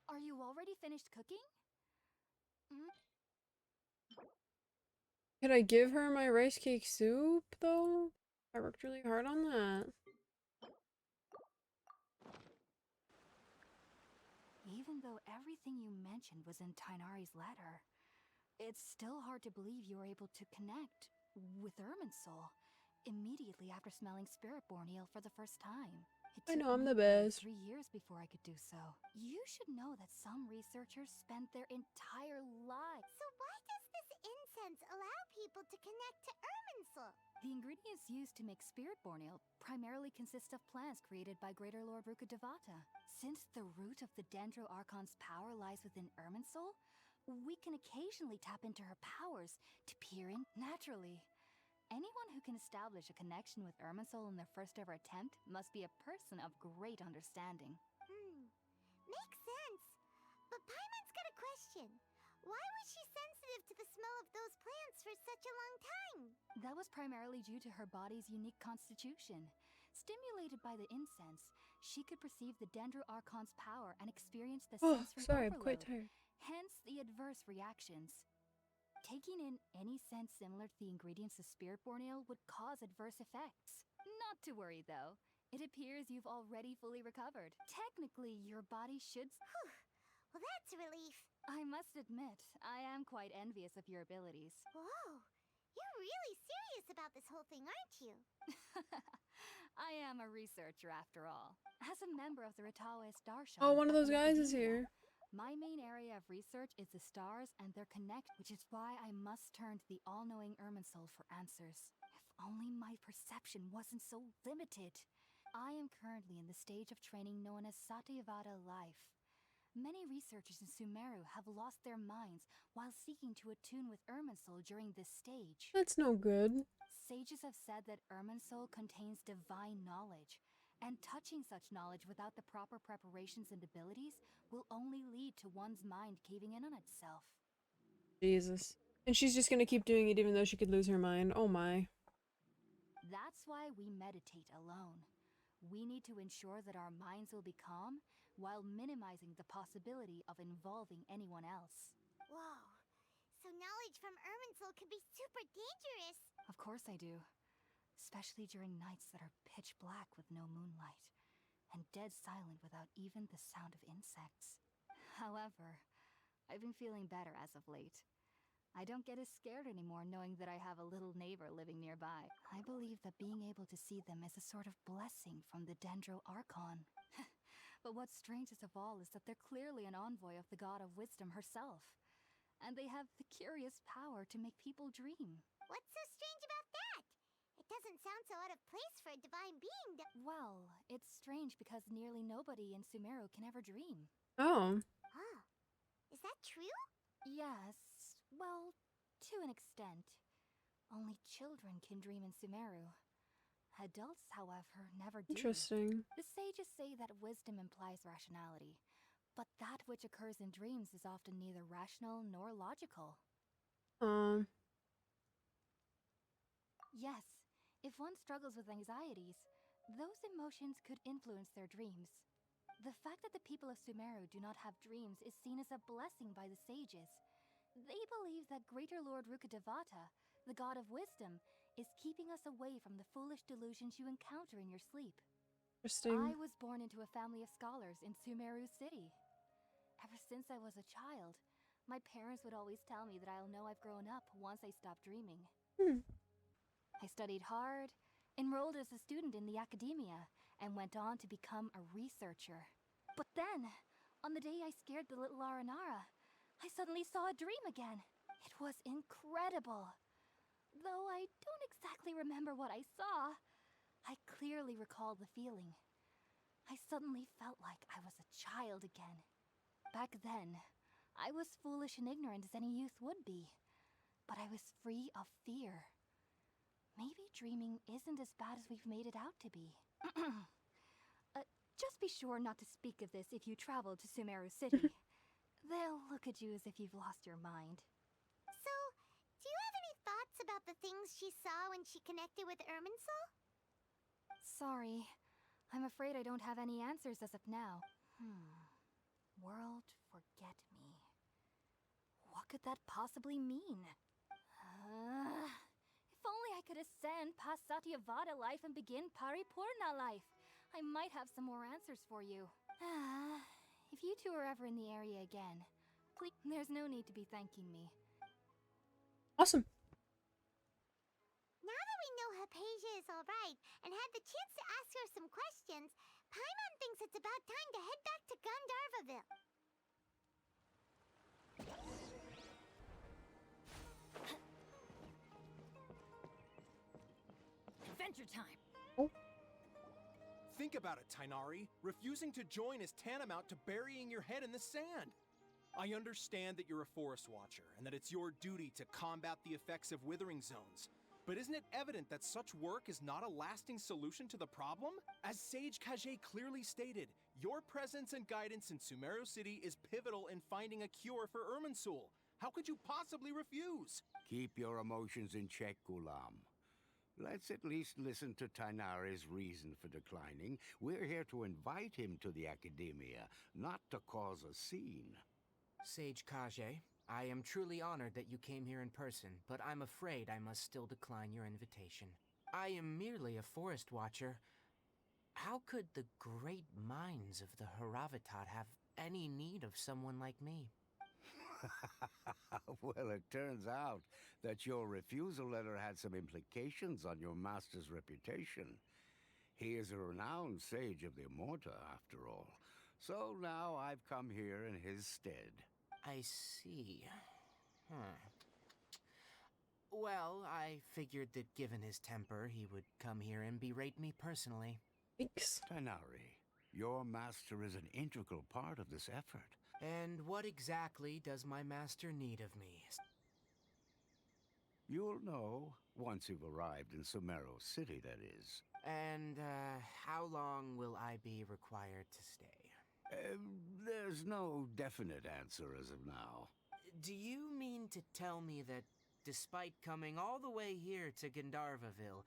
Are you already finished cooking?
Could I give her my rice cake soup, though? I worked really hard on that.
Even though everything you mentioned was in Tainari's letter, it's still hard to believe you were able to connect with Irminsul immediately after smelling Spiritborn eel for the first time. It
I
took
know I'm
me
the
nearly
best.
3 years before I could do so. You should know that some researchers spend their entire lives.
So why does this incense allow people to connect to Irminsul?
The ingredients used to make spirit-born ale primarily consist of plants created by Greater Lord Rukkhadevata. Since the root of the Dendro Archon's power lies within Irminsul, we can occasionally tap into her powers to peer in naturally. Anyone who can establish a connection with Irminsul in their first ever attempt must be a person of great understanding.
Makes sense. But Paimon's got a question. Why was she sensitive to the smell of those plants for such a long time?
That was primarily due to her body's unique constitution. Stimulated by the incense, she could perceive the Dendro Archon's power and experience the
Oh,
sensory
sorry, I'm
overload,
quite tired.
hence the adverse reactions. Taking in any scent similar to the ingredients of Spirit-born ale would cause adverse effects. Not to worry, though. It appears you've already fully recovered. Technically, your body should...
Well, that's a relief.
I must admit, I am quite envious of your abilities.
Whoa, you're really serious about this whole thing, aren't you?
I am a researcher after all. As a member of the Rataoist Darshan...
Oh, one of
at
those
the
guys is
Academia,
here.
my main area of research is the stars and their connect, which is why I must turn to the all-knowing Irminsul for answers. If only my perception wasn't so limited. I am currently in the stage of training known as Satyavada life. Many researchers in Sumeru have lost their minds while seeking to attune with Irminsul during this stage.
That's no good.
Sages have said that Irminsul contains divine knowledge, and touching such knowledge without the proper preparations and abilities will only lead to one's mind caving in on itself.
Jesus. And she's just gonna keep doing it even though she could lose her mind. Oh my.
That's why we meditate alone. We need to ensure that our minds will be calm while minimizing the possibility of involving anyone else.
Whoa. So knowledge from Irminsul could be super dangerous.
Of course I do. Especially during nights that are pitch black with no moonlight, and dead silent without even the sound of insects. However, I've been feeling better as of late. I don't get as scared anymore knowing that I have a little neighbor living nearby. I believe that being able to see them is a sort of blessing from the Dendro Archon. But what's strangest of all is that they're clearly an envoy of the god of wisdom herself. And they have the curious power to make people dream.
What's so strange about that? It doesn't sound so out of place for a divine being to...
Well, it's strange because nearly nobody in Sumeru can ever dream.
Oh.
Oh, is that true?
Yes, well, to an extent. Only children can dream in Sumeru. Adults, however, never do.
Interesting.
The sages say that wisdom implies rationality, but that which occurs in dreams is often neither rational nor logical. Yes, if one struggles with anxieties, those emotions could influence their dreams. The fact that the people of Sumeru do not have dreams is seen as a blessing by the sages. They believe that Greater Lord Rukkhadevata, the god of wisdom, is keeping us away from the foolish delusions you encounter in your sleep.
Interesting.
I was born into a family of scholars in Sumeru City. Ever since I was a child, my parents would always tell me that I'll know I've grown up once I stop dreaming. I studied hard, enrolled as a student in the academia, and went on to become a researcher. But then, on the day I scared the little Aranara, I suddenly saw a dream again. It was incredible. Though I don't exactly remember what I saw, I clearly recall the feeling. I suddenly felt like I was a child again. Back then, I was foolish and ignorant as any youth would be, but I was free of fear. Maybe dreaming isn't as bad as we've made it out to be. Just be sure not to speak of this if you travel to Sumeru City. They'll look at you as if you've lost your mind.
So, do you have any thoughts about the things she saw when she connected with Irminsul?
Sorry, I'm afraid I don't have any answers as of now. World forget me. What could that possibly mean? If only I could ascend past Satyavada life and begin Paripurna life. I might have some more answers for you. If you two are ever in the area again, please, there's no need to be thanking me.
Awesome.
Now that we know Hypatia is alright and had the chance to ask her some questions, it's about time to head back to Gandharvaville.
Adventure time!
Think about it, Tainari. Refusing to join is tantamount to burying your head in the sand. I understand that you're a forest watcher, and that it's your duty to combat the effects of withering zones. But isn't it evident that such work is not a lasting solution to the problem? As Sage Kage clearly stated, your presence and guidance in Sumeru City is pivotal in finding a cure for Irminsul. How could you possibly refuse?
Keep your emotions in check, Gulam. Let's at least listen to Tainari's reason for declining. We're here to invite him to the Academia, not to cause a scene.
Sage Kage, I am truly honored that you came here in person, but I'm afraid I must still decline your invitation. I am merely a forest watcher. How could the great minds of the Haravatat have any need of someone like me?
Well, it turns out that your refusal letter had some implications on your master's reputation. He is a renowned sage of the Immorta, after all. So now I've come here in his stead.
I see. Well, I figured that given his temper, he would come here and berate me personally.
Thanks.
Tainari, your master is an integral part of this effort.
And what exactly does my master need of me?
You'll know once you've arrived in Sumeru City, that is.
And, how long will I be required to stay?
There's no definite answer as of now.
Do you mean to tell me that, despite coming all the way here to Gandharvaville,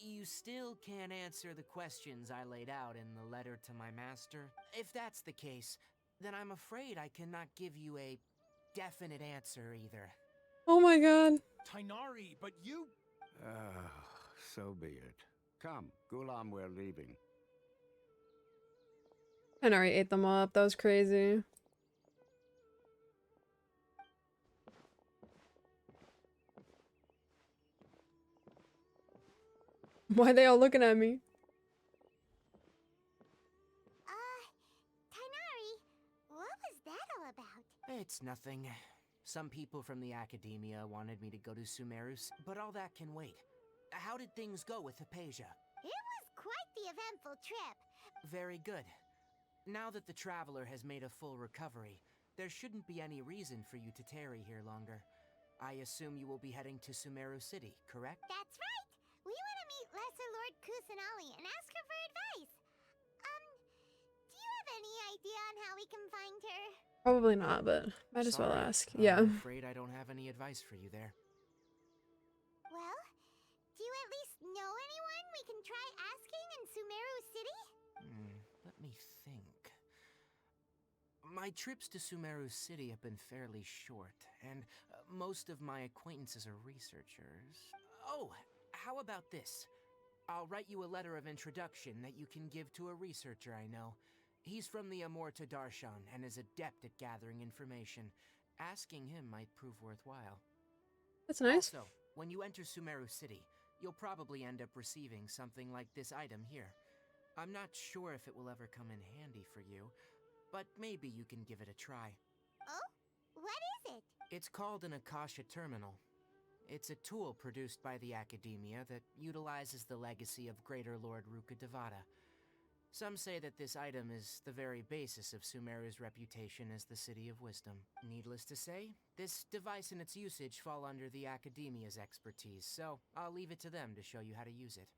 you still can't answer the questions I laid out in the letter to my master? If that's the case, then I'm afraid I cannot give you a definite answer either.
Oh my god.
Tainari, but you...
So be it. Come, Gulam, we're leaving.
Tainari ate them up. That was crazy. Why are they all looking at me?
Tainari, what was that all about?
It's nothing. Some people from the Academia wanted me to go to Sumerus, but all that can wait. How did things go with Hypatia?
It was quite the eventful trip.
Very good. Now that the Traveler has made a full recovery, there shouldn't be any reason for you to tarry here longer. I assume you will be heading to Sumeru City, correct?
That's right. We want to meet Lesser Lord Kusanali and ask her for advice. Do you have any idea on how we can find her?
Probably not, but might as well
Sorry,
ask. Yeah.
I'm afraid I don't have any advice for you there.
Well, do you at least know anyone we can try asking in Sumeru City?
Let me think. My trips to Sumeru City have been fairly short, and most of my acquaintances are researchers. Oh, how about this? I'll write you a letter of introduction that you can give to a researcher I know. He's from the Immorta Darshan and is adept at gathering information. Asking him might prove worthwhile.
That's nice.
Also, when you enter Sumeru City, you'll probably end up receiving something like this item here. I'm not sure if it will ever come in handy for you, but maybe you can give it a try.
Oh? What is it?
It's called an Akasha Terminal. It's a tool produced by the Academia that utilizes the legacy of Greater Lord Rukkhadevata. Some say that this item is the very basis of Sumeru's reputation as the City of Wisdom. Needless to say, this device and its usage fall under the Academia's expertise, so I'll leave it to them to show you how to use it.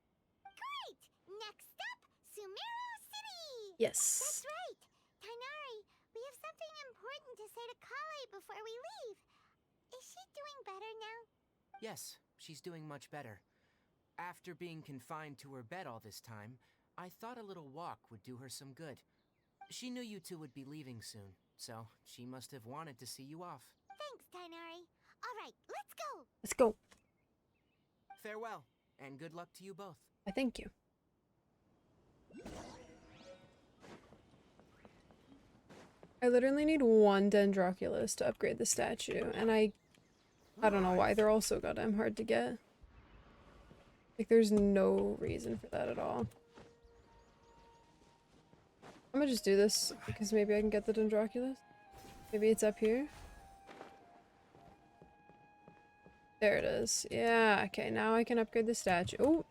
Great! Next up, Sumeru City!
Yes.
That's right! Tainari, we have something important to say to Kale before we leave. Is she doing better now?
Yes, she's doing much better. After being confined to her bed all this time, I thought a little walk would do her some good. She knew you two would be leaving soon, so she must have wanted to see you off.
Thanks, Tainari. All right, let's go!
Let's go.
Farewell, and good luck to you both.
I thank you. I literally need one Dendroculus to upgrade the statue, and I don't know why. They're all so goddamn hard to get. Like, there's no reason for that at all. I'm gonna just do this because maybe I can get the Dendroculus. Maybe it's up here. There it is. Yeah, okay, now I can upgrade the statue. Oh!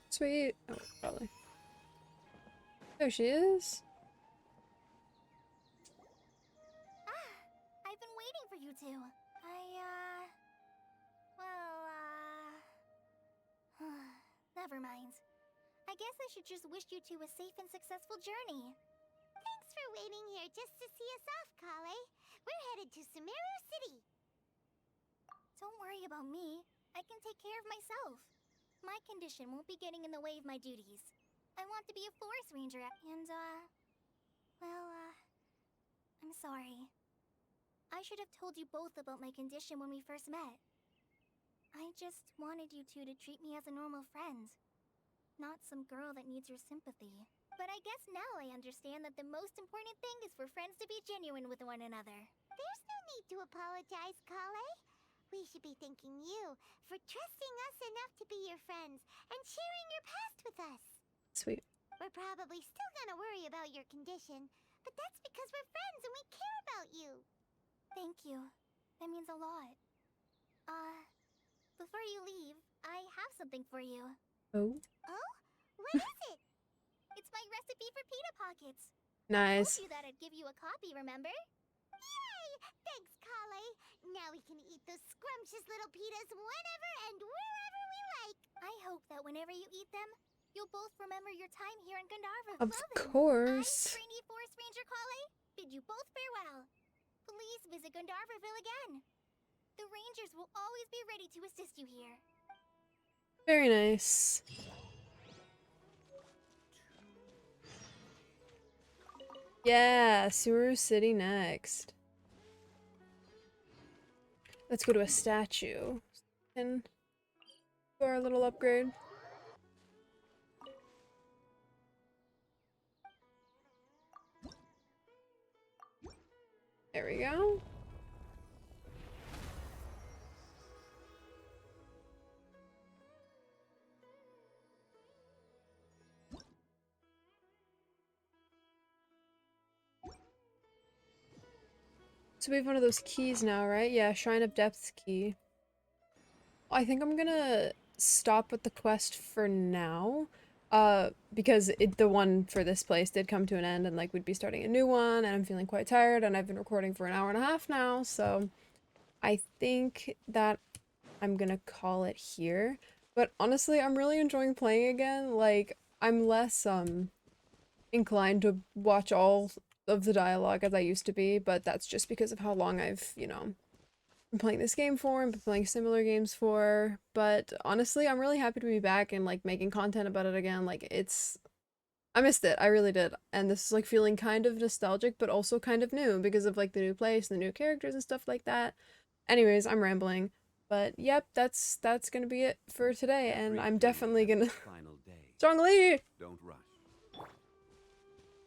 Sweet. Oh, probably. There she is.
I've been waiting for you two. Never mind. I guess I should just wish you two a safe and successful journey.
Thanks for waiting here just to see us off, Kale. We're headed to Sumeru City.
Don't worry about me. I can take care of myself. My condition won't be getting in the way of my duties. I want to be a forest ranger and, I'm sorry. I should have told you both about my condition when we first met. I just wanted you two to treat me as a normal friend. Not some girl that needs your sympathy. But I guess now I understand that the most important thing is for friends to be genuine with one another.
There's no need to apologize, Kale. We should be thanking you for trusting us enough to be your friends and sharing your past with us.
Sweet.
We're probably still gonna worry about your condition, but that's because we're friends and we care about you.
Thank you. That means a lot. Before you leave, I have something for you.
Oh.
Oh? What is it?
It's my recipe for pita pockets.
Nice.
I told you that I'd give you a copy, remember?
Yay! Thanks, Kale. Now we can eat those scrumptious little pitas whenever and wherever we like.
I hope that whenever you eat them, you'll both remember your time here in Gandharva.
Of
Well then,
course.
I, trainee Forest Ranger Kale, bid you both farewell. Please visit Gandharvaville again. The Rangers will always be ready to assist you here.
Very nice. Yeah, Sumeru City next. Let's go to a statue. And do our little upgrade. There we go. So we have one of those keys now, right? Yeah, Shrine of Depths key. I think I'm gonna stop with the quest for now. Because the one for this place did come to an end and like we'd be starting a new one and I'm feeling quite tired and I've been recording for an hour and a half now, so I think that I'm gonna call it here. But honestly, I'm really enjoying playing again. Like, I'm less inclined to watch all of the dialogue as I used to be, but that's just because of how long I've, you know, been playing this game for and been playing similar games for. But honestly, I'm really happy to be back and like making content about it again. Like, I missed it. I really did. And this is like feeling kind of nostalgic, but also kind of new because of like the new place, the new characters and stuff like that. Anyways, I'm rambling. But yep, that's gonna be it for today, and I'm definitely gonna strongly.
Don't rush.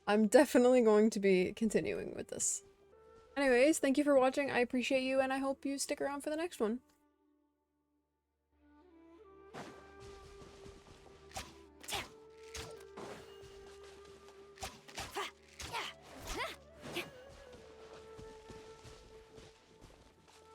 I'm definitely going to be continuing with this. Anyways, thank you for watching. I appreciate you, and I hope you stick around for the next one.